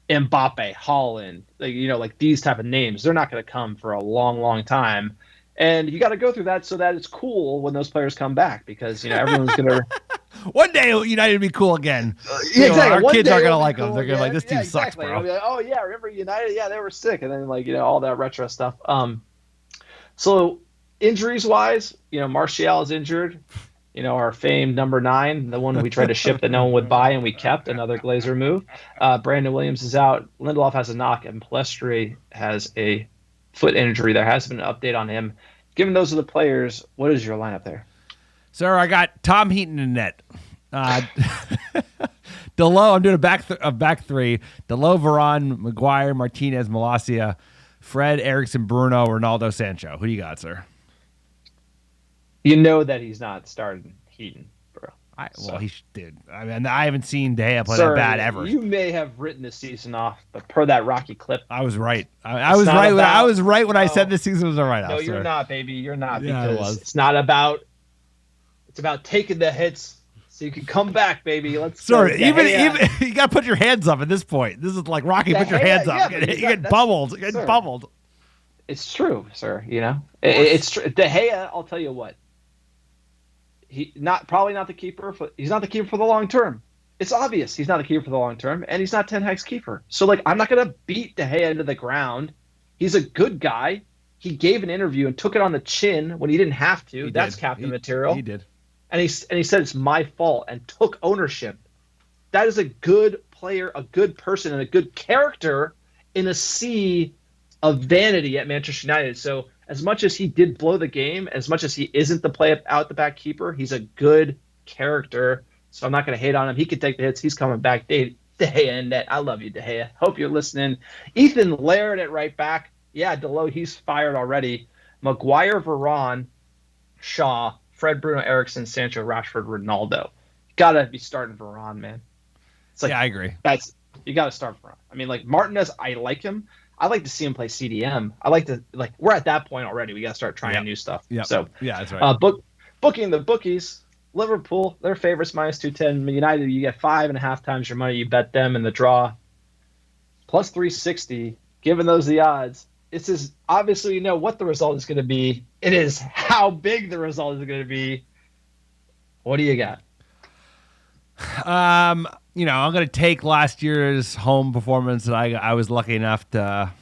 Mbappe, Haaland, like these type of names. They're not going to come for a long, long time. And you got to go through that so that it's cool when those players come back because, everyone's going to... One day United will be cool again. Exactly. Our One kids day aren't going to it'll be like them. cool They're going to like, this team exactly. sucks, bro. It'll be like, oh, yeah, remember United? Yeah, they were sick. And then, all that retro stuff. So injuries-wise, Martial is injured. Our famed number 9, the one we tried to ship that no one would buy and we kept, another Glazer move. Brandon Williams is out. Lindelof has a knock, and Palestri has a foot injury. There has been an update on him. Given those are the players, what is your lineup there? Sir, I got Tom Heaton in net. Delo, I'm doing a back three. Delo, Varane, Maguire, Martinez, Malacia, Fred, Eriksson, Bruno, Ronaldo, Sancho. Who do you got, sir? You know that he's not starting Heaton, bro. He did. I mean, I haven't seen De Gea play that bad ever. You may have written the season off, but per that Rocky clip, I was right. I was right when I said this season was a write-off. No, you're not, baby. You're not Yeah, because it's not about. It's about taking the hits so you can come back, baby. Let's. Sorry, even you got to put your hands up at this point. This is like Rocky. Put your hands up. You get bubbled. You get bubbled. It's true, sir. It's true. De Gea, I'll tell you what. Probably not the keeper. He's not the keeper for the long term. It's obvious he's not the keeper for the long term, and he's not Ten Hag's keeper. So, I'm not going to beat De Gea into the ground. He's a good guy. He gave an interview and took it on the chin when he didn't have to. That's captain material. He did. And he said it's my fault and took ownership. That is a good player, a good person, and a good character in a sea of vanity at Manchester United. So as much as he did blow the game, as much as he isn't the play out the back keeper, he's a good character. So I'm not going to hate on him. He can take the hits. He's coming back. De Gea in net. I love you, De Gea. Hope you're listening. Ethan Laird at right back. Yeah, Delo, he's fired already. Maguire, Varane, Shaw, Fred, Bruno, Eriksson, Sancho, Rashford, Ronaldo. Got to be starting Varane, man. Yeah, I agree. You got to start Varane. I mean, Martinez, I like him. I like to see him play CDM. We're at that point already. We got to start trying new stuff. Yeah. So, yeah, that's right. Booking the bookies. Liverpool, their favorites -210. United, you get 5.5 times your money. You bet them in the draw. Plus 360. Given those the odds, this is obviously what the result is going to be. It is how big the result is going to be. What do you got? I'm going to take last year's home performance that I was lucky enough to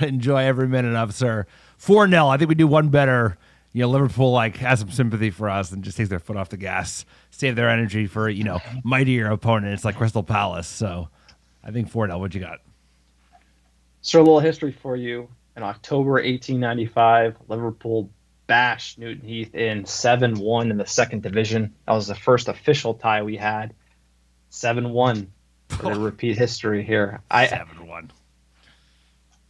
enjoy every minute of, sir. 4-0. I think we do one better. Liverpool has some sympathy for us and just takes their foot off the gas, save their energy for, mightier opponents like Crystal Palace. So I think 4-0. What you got? So a little history for you. In October 1895, Liverpool bashed Newton Heath in 7-1 in the second division. That was the first official tie we had. 7-1. For the repeat history here. 7-1.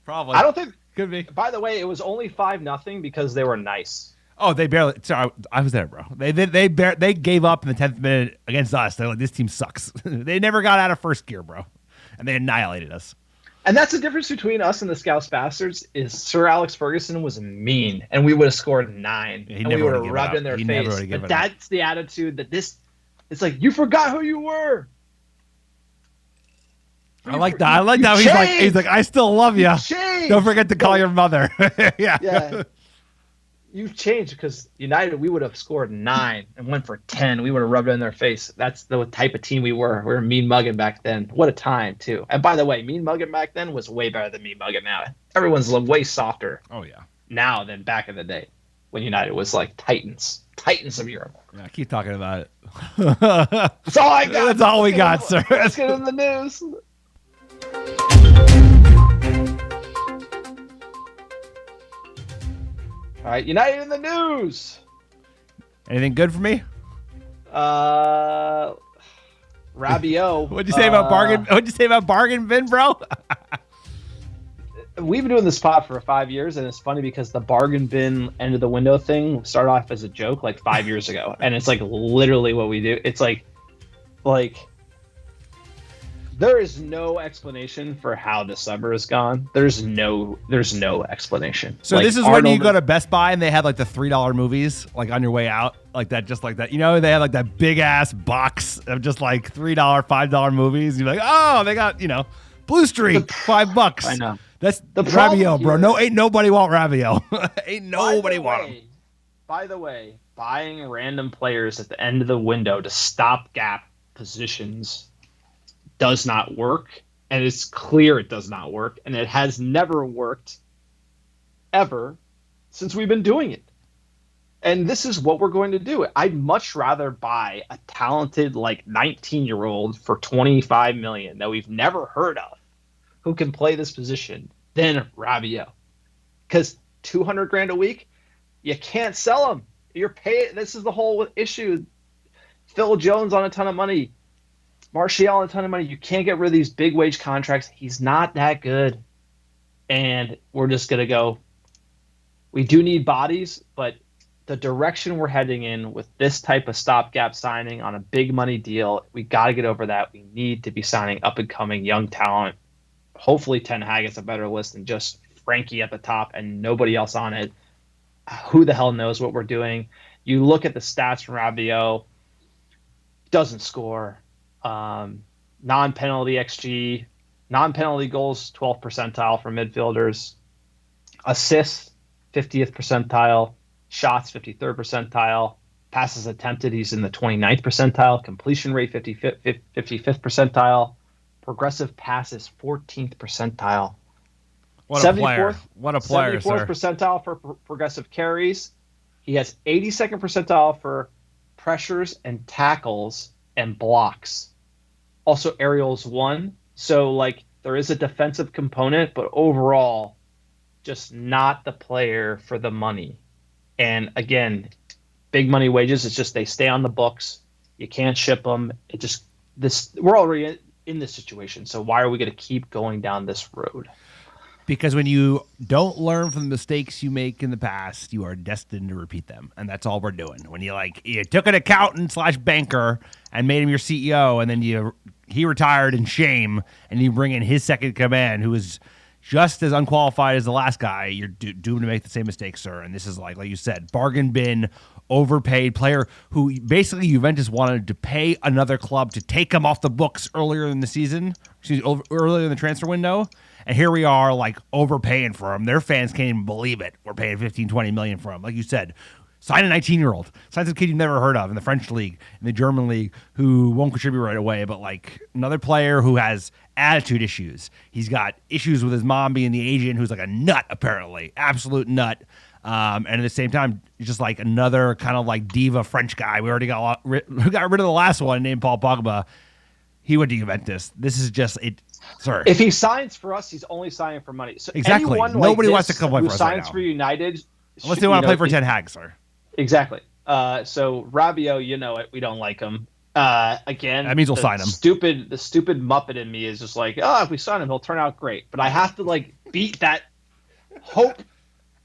Probably. I don't think. Could be. By the way, it was only 5-0 because they were nice. Oh, they barely. Sorry, I was there, bro. They gave up in the 10th minute against us. They're like, this team sucks. They never got out of first gear, bro, and they annihilated us. And that's the difference between us and the Scouse Bastards is Sir Alex Ferguson was mean, and we would have scored 9, and we would have rubbed in their face. But that's the attitude that this. It's like you forgot who you were. I like that. I like that. He's like, I still love you. Don't forget to call your mother. Yeah. You've changed because United, we would have scored 9 and went for 10. We would have rubbed it in their face. That's the type of team we were. We were mean mugging back then. What a time, too. And by the way, mean mugging back then was way better than mean mugging now. Everyone's way softer. Oh, yeah. Now than back in the day when United was like Titans of Europe. Yeah, keep talking about it. That's all I got. That's all we got, sir. Let's get in the news. All right, United in the news. Anything good for me? Rabiot. What'd you say about bargain? What'd you say about bargain bin, bro? We've been doing this spot for 5 years, and it's funny because the bargain bin end of the window thing started off as a joke like 5 years ago, and it's like literally what we do. It's like there is no explanation for how December is gone. There's no explanation. So this is when you go to Best Buy and they have like the $3 movies like on your way out, like that, just like that. You know, they have like that big ass box of just like $3, $5 movies. You're like, oh, they got, Blue Streak, $5. I know. That's the Rabiot, bro. No, ain't nobody want Rabiot. Ain't nobody want him. By the way, buying random players at the end of the window to stopgap positions does not work, and it's clear it does not work, and it has never worked ever since we've been doing it. And this is what we're going to do. I'd much rather buy a talented 19-year-old for $25 million that we've never heard of who can play this position than Rabiot. Because $200,000 a week, you can't sell him. You're paying. This is the whole issue. Phil Jones on a ton of money. Martial on a ton of money. You can't get rid of these big wage contracts. He's not that good. And we're just going to go. We do need bodies, but the direction we're heading in with this type of stopgap signing on a big money deal, we got to get over that. We need to be signing up and coming young talent. Hopefully Ten Hag gets a better list than just Frankie at the top and nobody else on it. Who the hell knows what we're doing? You look at the stats from Rabiot, doesn't score. Non-penalty XG, non-penalty goals, 12th percentile for midfielders. Assists, 50th percentile. Shots, 53rd percentile. Passes attempted, he's in the 29th percentile. Completion rate, 55th percentile. Progressive passes, 14th percentile. What a player. What a player, 74th percentile for progressive carries. He has 82nd percentile for pressures and tackles and blocks. Also, aerials 1. So, there is a defensive component, but overall, just not the player for the money. And again, big money wages, it's just they stay on the books. You can't ship them. We're already in this situation. So why are we going to keep going down this road? Because when you don't learn from the mistakes you make in the past, you are destined to repeat them. And that's all we're doing. When you took an accountant / banker and made him your CEO, and then he retired in shame, and you bring in his second command, who is just as unqualified as the last guy, you're doomed to make the same mistakes, sir. And this is like you said, bargain bin, overpaid player who basically Juventus wanted to pay another club to take him off the books earlier in the season, earlier in the transfer window. And here we are, overpaying for him. Their fans can't even believe it. We're paying $15-20 million for him. Like you said, sign a 19-year-old. Sign some kid you've never heard of in the French league, in the German league, who won't contribute right away, but another player who has attitude issues. He's got issues with his mom being the agent, who's a nut, apparently. Absolute nut. And at the same time, just another kind of diva French guy. We already got rid of the last one named Paul Pogba. He went to Juventus. This is just it, sir. If he signs for us, he's only signing for money. So exactly. Nobody wants to come play for us right now. Signs for United, unless they want to play for Ten Hag, sir. Exactly. So Rabiot, you know it. We don't like him. Again, that means we'll sign him. The stupid Muppet in me is just if we sign him, he'll turn out great. But I have to beat that hope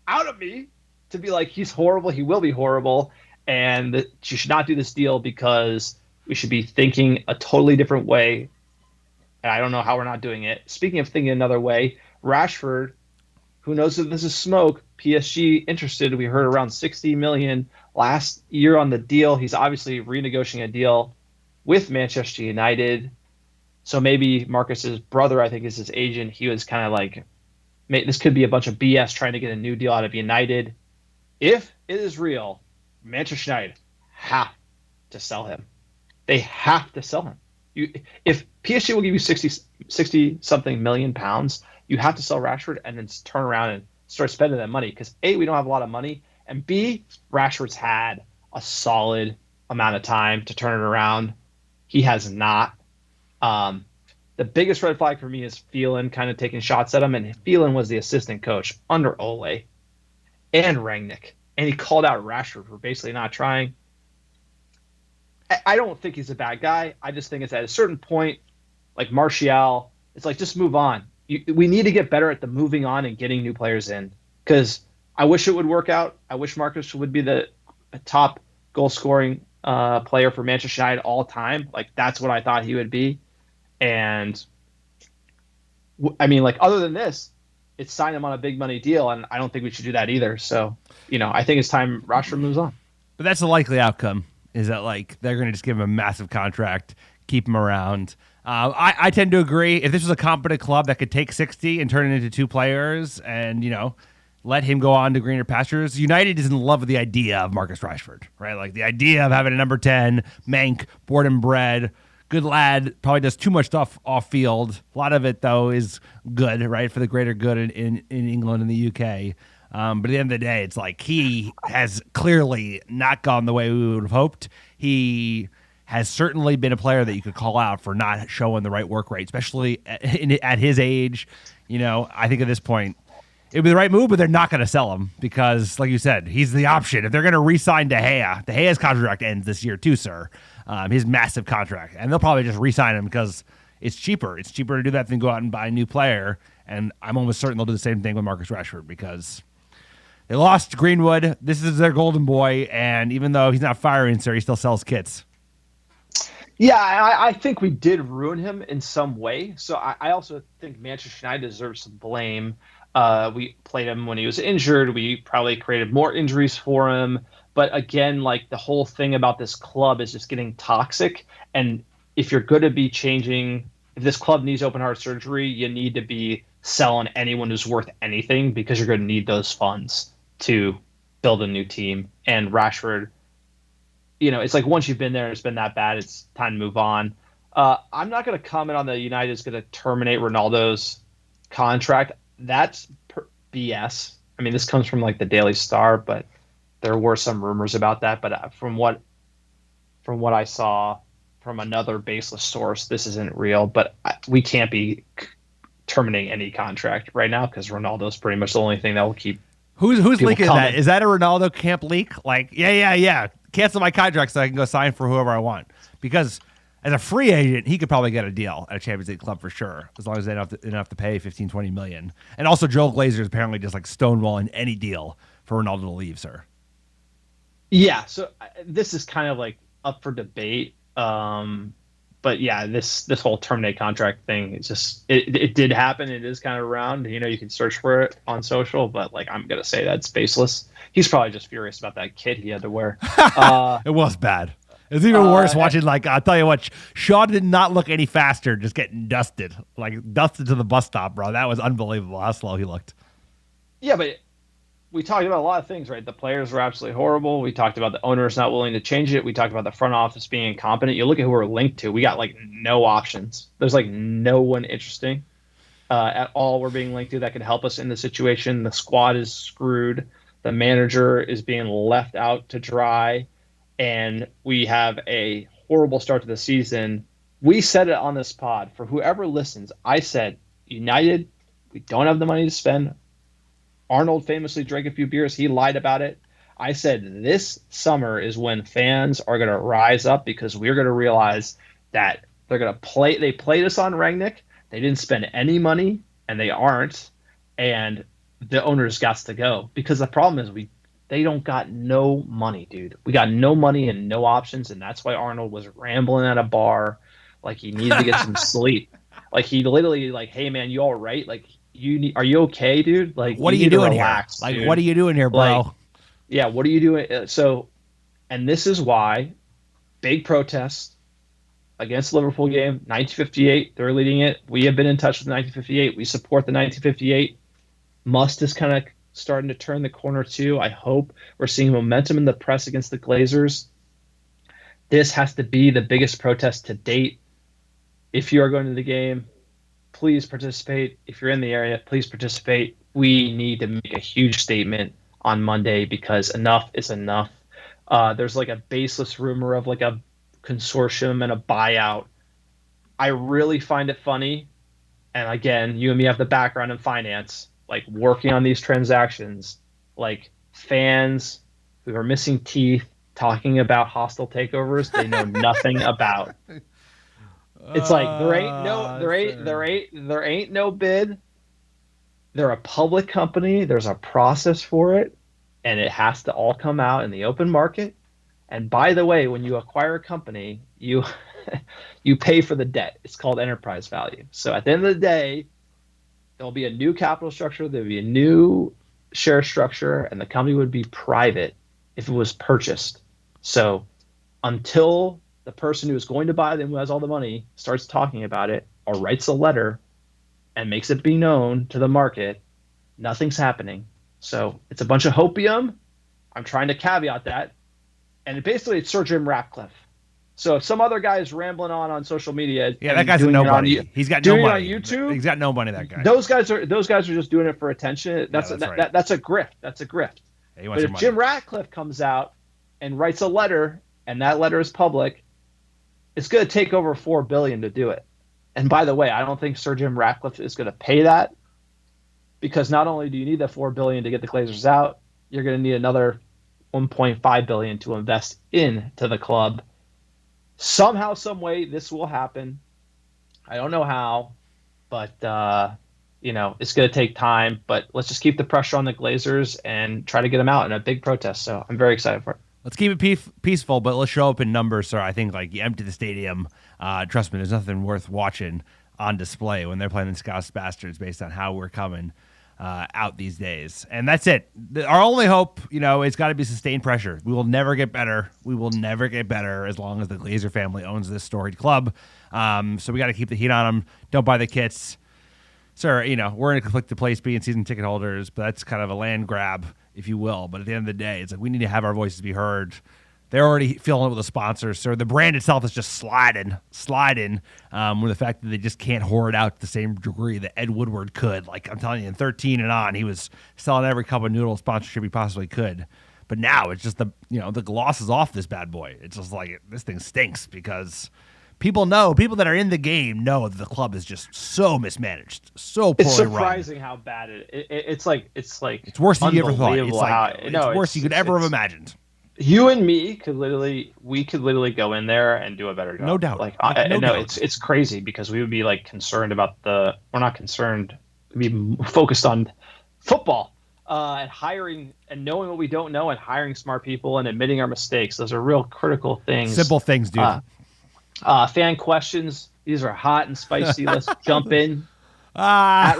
out of me to be he's horrible. He will be horrible, and that you should not do this deal because we should be thinking a totally different way. And I don't know how we're not doing it. Speaking of thinking another way, Rashford, who knows if this is smoke? PSG interested. We heard around $60 million last year on the deal. He's obviously renegotiating a deal with Manchester United. So maybe Marcus's brother, I think, is his agent. He was kind of this could be a bunch of BS trying to get a new deal out of United. If it is real, Manchester United have to sell him. They have to sell him. If PSG will give you 60 something million pounds, you have to sell Rashford and then turn around and start spending that money. Because A, we don't have a lot of money, and B, Rashford's had a solid amount of time to turn it around. He has not. The biggest red flag for me is Phelan kind of taking shots at him, and Phelan was the assistant coach under Ole and Rangnick, and he called out Rashford for basically not trying. I don't think he's a bad guy. I just think it's at a certain point, like Martial, it's like just move on. We need to get better at the moving on and getting new players in. Because I wish it would work out. I wish Marcus would be the top goal scoring player for Manchester United all time. Like that's what I thought he would be. And I mean, like other than this, it's sign him on a big money deal, and I don't think we should do that either. So, I think it's time Rashford moves on. But that's the likely outcome, is that like they're going to just give him a massive contract, keep him around. I tend to agree. If this was a competent club that could take 60 and turn it into 2 players and, let him go on to greener pastures, United is in love with the idea of Marcus Rashford, right? Like the idea of having a number 10, Mank, born and bred, good lad, probably does too much stuff off field. A lot of it, though, is good, right, for the greater good in England and the UK. But at the end of the day, it's like he has clearly not gone the way we would have hoped. He has certainly been a player that you could call out for not showing the right work rate, especially at his age. I think at this point, it would be the right move, but they're not going to sell him because, like you said, he's the option. If they're going to re-sign De Gea's contract ends this year too, sir. His massive contract. And they'll probably just re-sign him because it's cheaper. It's cheaper to do that than go out and buy a new player. And I'm almost certain they'll do the same thing with Marcus Rashford because they lost Greenwood. This is their golden boy. And even though he's not firing, sir, he still sells kits. Yeah, I think we did ruin him in some way. So I also think Manchester United deserves some blame. We played him when he was injured. We probably created more injuries for him. But again, like the whole thing about this club is just getting toxic. And if you're going to be changing, if this club needs open heart surgery, you need to be selling anyone who's worth anything because you're going to need those funds to build a new team. And Rashford, it's like once you've been there, it's been that bad. It's time to move on. I'm not going to comment on the United is going to terminate Ronaldo's contract. That's BS. I mean, this comes from like the Daily Star, but there were some rumors about that. But from what I saw from another baseless source, this isn't real. But we can't be terminating any contract right now because Ronaldo's pretty much the only thing that will keep. Who's leaking that? Is that a Ronaldo camp leak? Like, yeah. Cancel my contract so I can go sign for whoever I want. Because as a free agent, he could probably get a deal at a Champions League club for sure, as long as they don't have to pay 15, 20 million. And also Joel Glazer is apparently just like stonewalling any deal for Ronaldo to leave, sir. Yeah, so this is kind of like up for debate. But yeah, this whole terminate contract thing, it's just it did happen. It is kind of around. You can search for it on social, but like I'm gonna say that's baseless. He's probably just furious about that kit he had to wear. It was bad. It's even worse watching, like, I'll tell you what, Shaw did not look any faster just getting dusted. Like, dusted to the bus stop, bro. That was unbelievable how slow he looked. Yeah, but we talked about a lot of things, right? The players were absolutely horrible. We talked about the owners not willing to change it. We talked about the front office being incompetent. You look at who we're linked to. We got, like, no options. There's, like, no one interesting at all we're being linked to that could help us in the situation. The squad is screwed. The manager is being left out to dry. And we have a horrible start to the season. We said it on this pod. For whoever listens, I said, United, we don't have the money to spend. Arnold famously drank a few beers. He lied about it. I said this summer is when fans are going to rise up because we're going to realize that they're going to play. They played us on Rangnick. They didn't spend any money, and they aren't. And the owners got to go because the problem is they don't got no money, dude. We got no money and no options, and that's why Arnold was rambling at a bar like he needed to get some sleep. Like he literally like, hey man, you all right? Like are you okay, dude? Like what are you doing here? Like dude. What are you doing here, bro? Like, yeah, what are you doing? So, and this is why big protest against the Liverpool game, 1958. They're leading it. We have been in touch with 1958. We support the 1958. Must is kind of starting to turn the corner too. I hope we're seeing momentum in the press against the Glazers. This has to be the biggest protest to date. If you are going to the game, please participate. If you're in the area, please participate. We need to make a huge statement on Monday because enough is enough. There's like a baseless rumor of like a consortium and a buyout. I really find it funny. And again, you and me have the background in finance. Like working on these transactions, like fans who are missing teeth talking about hostile takeovers they know nothing about. It's like there ain't no bid. They're a public company. There's a process for it, and it has to all come out in the open market. And by the way, when you acquire a company, you you pay for the debt. It's called enterprise value. So at the end of the day, there'll be a new capital structure, there'll be a new share structure, and the company would be private if it was purchased. So until the person who is going to buy them, who has all the money, starts talking about it or writes a letter and makes it be known to the market, nothing's happening. So it's a bunch of hopium. I'm trying to caveat that. And basically, it's Sir Jim Ratcliffe. So if some other guy is rambling on social media, that guy's a nobody. He's got no money on YouTube. He's got no money. That guy. Those guys are just doing it for attention. That's right. That's a grift. That's a grift. Yeah, but if Jim Ratcliffe comes out and writes a letter, and that letter is public, it's going to take over $4 billion to do it. And by the way, I don't think Sir Jim Ratcliffe is going to pay that, because not only do you need that $4 billion to get the Glazers out, you're going to need another $1.5 billion to invest into the club. Somehow, some way, this will happen. I don't know how, but it's going to take time. But let's just keep the pressure on the Glazers and try to get them out in a big protest. So I'm very excited for it. Let's keep it peaceful, but let's show up in numbers. So I think you empty the stadium. Trust me, there's nothing worth watching on display when they're playing the Scouse Bastards based on how we're coming out these days. And that's it. Our only hope, it's got to be sustained pressure. We will never get better. We will never get better as long as the Glazer family owns this storied club. So we got to keep the heat on them. Don't buy the kits. Sir, we're in a conflicted place being season ticket holders, but that's kind of a land grab, if you will. But at the end of the day, it's like we need to have our voices be heard. They're already filling it with the sponsors, so the brand itself is just sliding with the fact that they just can't hoard out to the same degree that Ed Woodward could. Like I'm telling you, in 13 and on, he was selling every cup of noodle sponsorship he possibly could. But now it's just the gloss is off this bad boy. It's just like this thing stinks because people that are in the game know that the club is just so mismanaged, so poorly run. It's surprising how bad it's like. It's worse than you ever thought. It's it's worse you could ever have imagined. You and me could literally go in there and do a better job. No doubt. It's crazy because we would be concerned about we're not concerned. We'd be focused on football and hiring and knowing what we don't know and hiring smart people and admitting our mistakes. Those are real critical things. Simple things, dude. Fan questions. These are hot and spicy. Let's jump in. At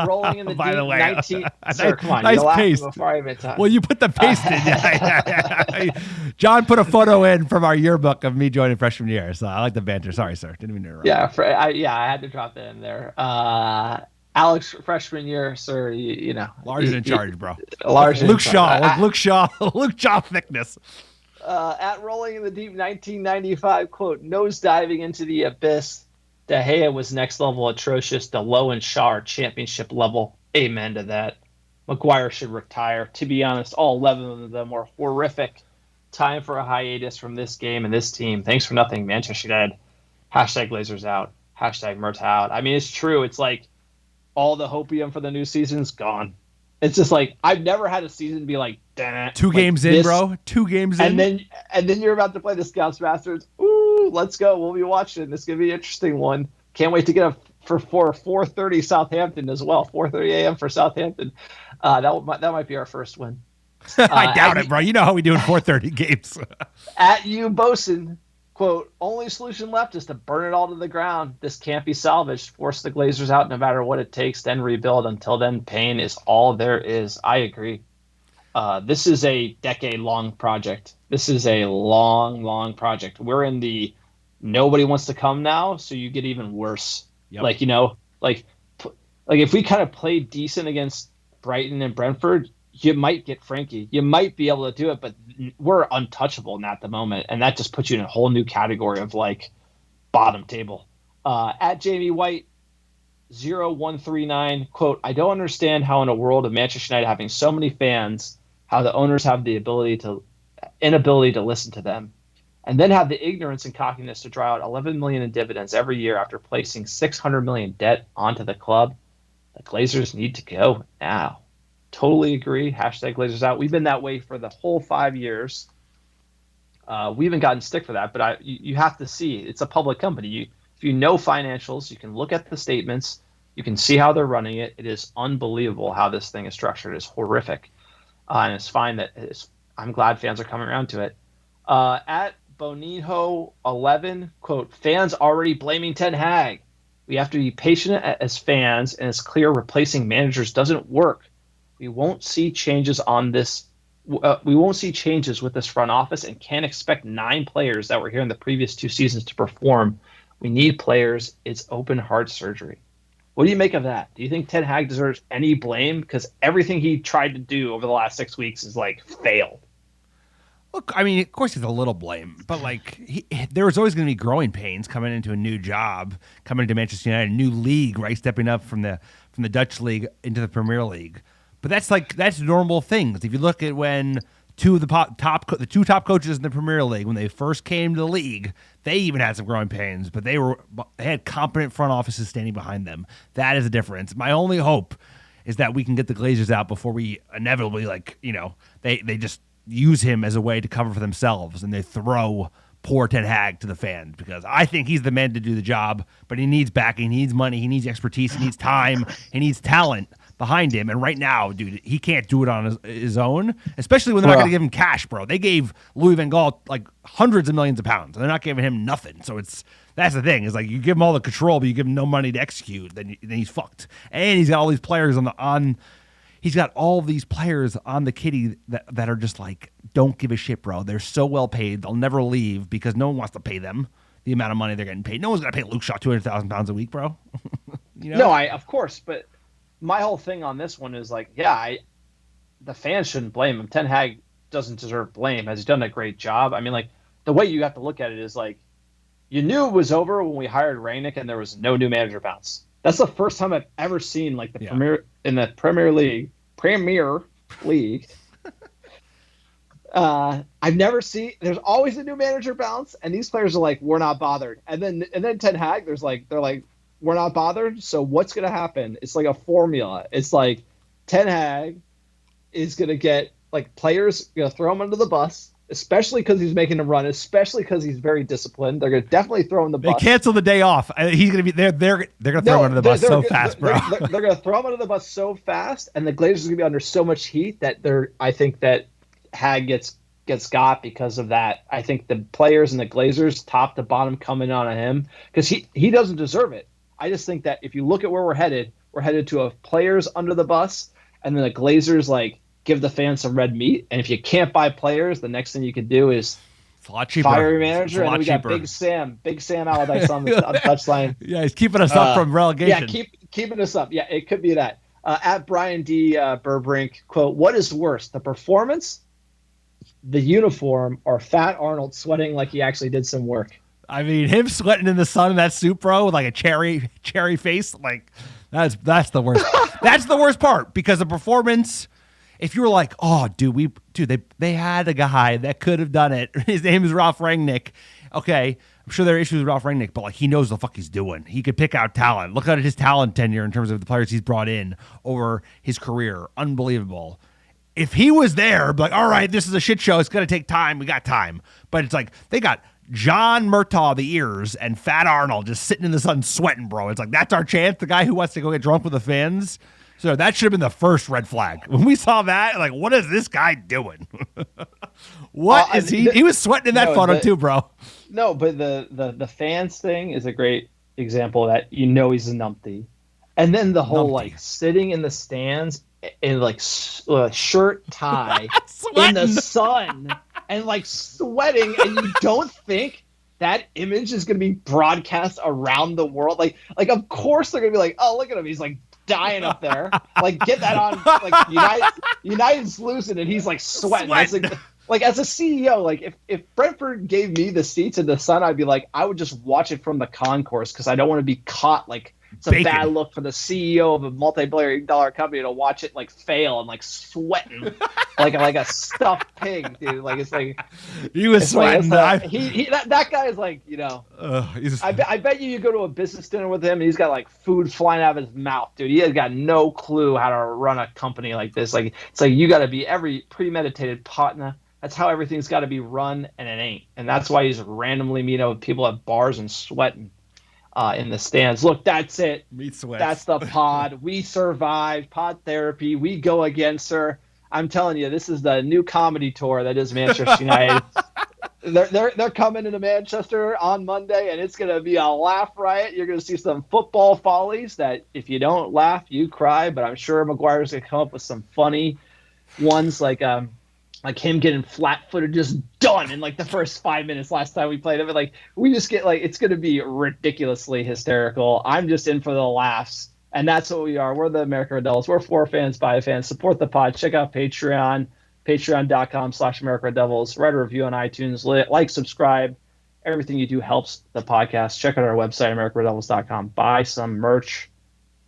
rolling in the by deep the way, 19. Sir, come on. Nice You're laughing paste. before I even time. Well, you put the paste in. Yeah. John put a photo in from our yearbook of me joining freshman year, so I like the banter. Sorry, sir. Didn't mean to interrupt. Yeah, I had to drop that in there. Alex, freshman year, sir, large in charge, bro. Luke Shaw, Luke Shaw thickness. At rolling in the deep 1995, quote, nosediving into the abyss. De Gea was next level atrocious. DeLow and Shaw are championship level. Amen to that. Maguire should retire. To be honest, all 11 of them were horrific. Time for a hiatus from this game and this team. Thanks for nothing, Manchester United. Hashtag Glazers out. Hashtag Mert out. I mean, it's true. It's like all the hopium for the new season's gone. It's just like I've never had a season be like, Two games in, bro. 2 games in. And then you're about to play the Scouts Bastards. Ooh, let's go. We'll be watching. This is gonna be an interesting one. Can't wait to get up for 4:30 Southampton as well. 4:30 a.m. for Southampton. That might be our first win. I doubt it, bro. You know how we do in 4:30 games. At you, Bosun. Quote, only solution left is to burn it all to the ground. This can't be salvaged. Force the Glazers out no matter what it takes, then rebuild. Until then, pain is all there is. I agree. This is a decade-long project. This is a long, long project. We're in the nobody wants to come now, so you get even worse. Yep. If we kind of play decent against Brighton and Brentford, you might get Frankie. You might be able to do it, but we're untouchable at the moment, and that just puts you in a whole new category of bottom table. At Jamie White 0139, quote, I don't understand how in a world of Manchester United having so many fans, how the owners have the inability to listen to them, and then have the ignorance and cockiness to draw out 11 million in dividends every year after placing 600 million debt onto the club. The Glazers need to go now. Totally agree. Hashtag Glazers out. We've been that way for the whole 5 years. We haven't gotten stick for that, but you have to see it's a public company. If you know financials, you can look at the statements, you can see how they're running it. It is unbelievable how this thing is structured. It's horrific, and it's fine that I'm glad fans are coming around to it. At Bonino 11, quote, fans already blaming Ten Hag. We have to be patient as fans, and it's clear replacing managers doesn't work. We won't see changes on this. We won't see changes with this front office, and can't expect 9 players that were here in the previous 2 seasons to perform. We need players. It's open heart surgery. What do you make of that? Do you think Ten Hag deserves any blame? Because everything he tried to do over the last 6 weeks is failed. Look, I mean, of course, there's a little blame, but there was always going to be growing pains coming into a new job, coming into Manchester United, a new league, right? Stepping up from the Dutch league into the Premier League. But that's normal things. If you look at when the two top coaches in the Premier League, when they first came to the league, they even had some growing pains, but they had competent front offices standing behind them. That is the difference. My only hope is that we can get the Glazers out before we inevitably, they just use him as a way to cover for themselves, and they throw poor Ten Hag to the fans, because I think he's the man to do the job, but he needs backing, he needs money, he needs expertise, he needs time, he needs talent behind him. And right now, dude, he can't do it on his own, especially when they're not going to give him cash, bro. They gave Louis van Gaal hundreds of millions of pounds, and they're not giving him nothing. So that's the thing, is you give him all the control, but you give him no money to execute, then he's fucked. And he's got all these players he's got all these players on the kitty that are just don't give a shit, bro. They're so well paid. They'll never leave because no one wants to pay them the amount of money they're getting paid. No one's going to pay Luke Shaw £200,000 a week, bro. No, of course. But my whole thing on this one is the fans shouldn't blame him. Ten Hag doesn't deserve blame. Has he done a great job? I mean, the way you have to look at it is you knew it was over when we hired Rangnick and there was no new manager bounce. That's the first time I've ever seen Premier League. I've never seen. There's always a new manager bounce, and these players are we're not bothered. And then Ten Hag, they're we're not bothered. So what's gonna happen? It's a formula. It's Ten Hag is gonna get players gonna throw him under the bus. Especially because he's making a run, especially because he's very disciplined. They're going to definitely throw him the bus. They cancel the day off. He's going to be there. They're going to throw him under the bus so fast, bro. They're going to throw him under the bus so fast, and the Glazers are going to be under so much heat that I think that Hag gets got because of that. I think the players and the Glazers, top to bottom, coming on him because he doesn't deserve it. I just think that if you look at where we're headed to a players under the bus, and then the Glazers give the fans some red meat, and if you can't buy players, the next thing you could do is fire your manager, and then we got Big Sam Allardyce on the touchline. Yeah, he's keeping us up from relegation. Yeah, keeping us up. Yeah, it could be that. At Brian D. Burbrink, quote, what is worse, the performance, the uniform, or Fat Arnold sweating like he actually did some work? I mean, him sweating in the sun in that suit, bro, with a cherry face, that's the worst. That's the worst part, because the performance. If you were oh, dude, they had a guy that could have done it. His name is Ralph Rangnick. Okay, I'm sure there are issues with Ralph Rangnick, but he knows the fuck he's doing. He could pick out talent. Look at his talent tenure in terms of the players he's brought in over his career. Unbelievable. If he was there, all right, this is a shit show. It's going to take time. We got time. But it's they got John Murtaugh, the ears, and Fat Arnold just sitting in the sun sweating, bro. It's that's our chance. The guy who wants to go get drunk with the fans. So that should have been the first red flag. When we saw that, what is this guy doing? What is he? He was sweating in that photo too, bro. No, but the fans thing is a great example of that. He's a numpty. And then the whole sitting in the stands in shirt tie in the sun and sweating, and you don't think that image is going to be broadcast around the world. Of course they're going to be oh, look at him. He's dying up there. Get that on. United's losing and he's sweating. As a CEO, if Brentford gave me the seats in the sun, I'd be I would just watch it from the concourse because I don't want to be caught it's a bad look for the CEO of a multi-billion-dollar company to watch it fail and sweating like a stuffed pig, dude. He was sweating. That guy is I bet you go to a business dinner with him and he's got food flying out of his mouth, dude. He has got no clue how to run a company like this. You got to be every premeditated partner That's how everything's got to be run, and it ain't. And that's why he's randomly meeting up with people at bars and sweating in the stands. Look, that's it. Meat sweats. That's the pod. We survived. Pod therapy. We go against her. I'm telling you, this is the new comedy tour that is Manchester United. They're coming into Manchester on Monday, and it's going to be a laugh riot. You're going to see some football follies that if you don't laugh, you cry. But I'm sure Maguire's going to come up with some funny ones like him getting flat-footed just done in like the first 5 minutes last time we played him. Like we just get like it's going to be ridiculously hysterical. I'm just in for the laughs, and that's what we are. We're the American Red Devils. We're for fans, by fans. Support the pod. Check out Patreon. Patreon.com/America Red Devils. Write a review on iTunes. Like, subscribe. Everything you do helps the podcast. Check out our website, AmericanRedDevils.com. Buy some merch.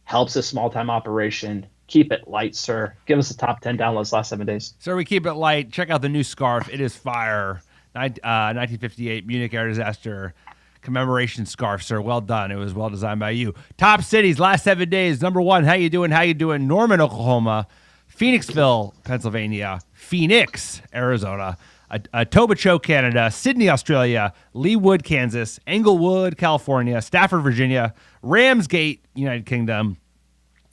Helps a small-time operation. Keep it light, sir. Give us the top 10 downloads last 7 days. Sir, we keep it light. Check out the new scarf. It is fire. 1958 Munich air disaster commemoration scarf, sir. Well done. It was well designed by you. Top cities last 7 days. Number 1, how you doing? Norman, Oklahoma. Phoenixville, Pennsylvania. Phoenix, Arizona. Etobicoke, Canada. Sydney, Australia. Leawood, Kansas. Englewood, California. Stafford, Virginia. Ramsgate, United Kingdom.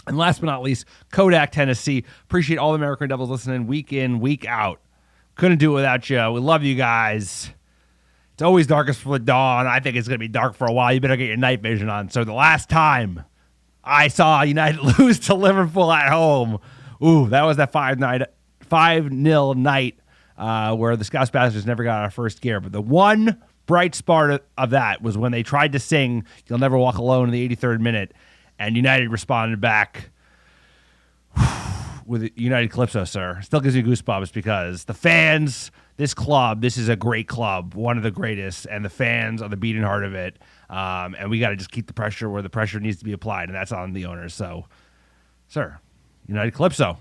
And last but not least, Kodak, Tennessee. Appreciate all the American Devils listening week in, week out. Couldn't do it without you. We love you guys. It's always darkest for the dawn. I think it's going to be dark for a while. You better get your night vision on. So the last time I saw United lose to Liverpool at home, that was that 5-0 night where the Scouse Bastards never got out of first gear. But the one bright spark of that was when they tried to sing "You'll Never Walk Alone" in the 83rd minute. And United responded back with United Calypso, sir. Still gives me goosebumps because the fans, this club, this is a great club, one of the greatest, and the fans are the beating heart of it. And we got to just keep the pressure where the pressure needs to be applied, and that's on the owners. So, sir, United Calypso.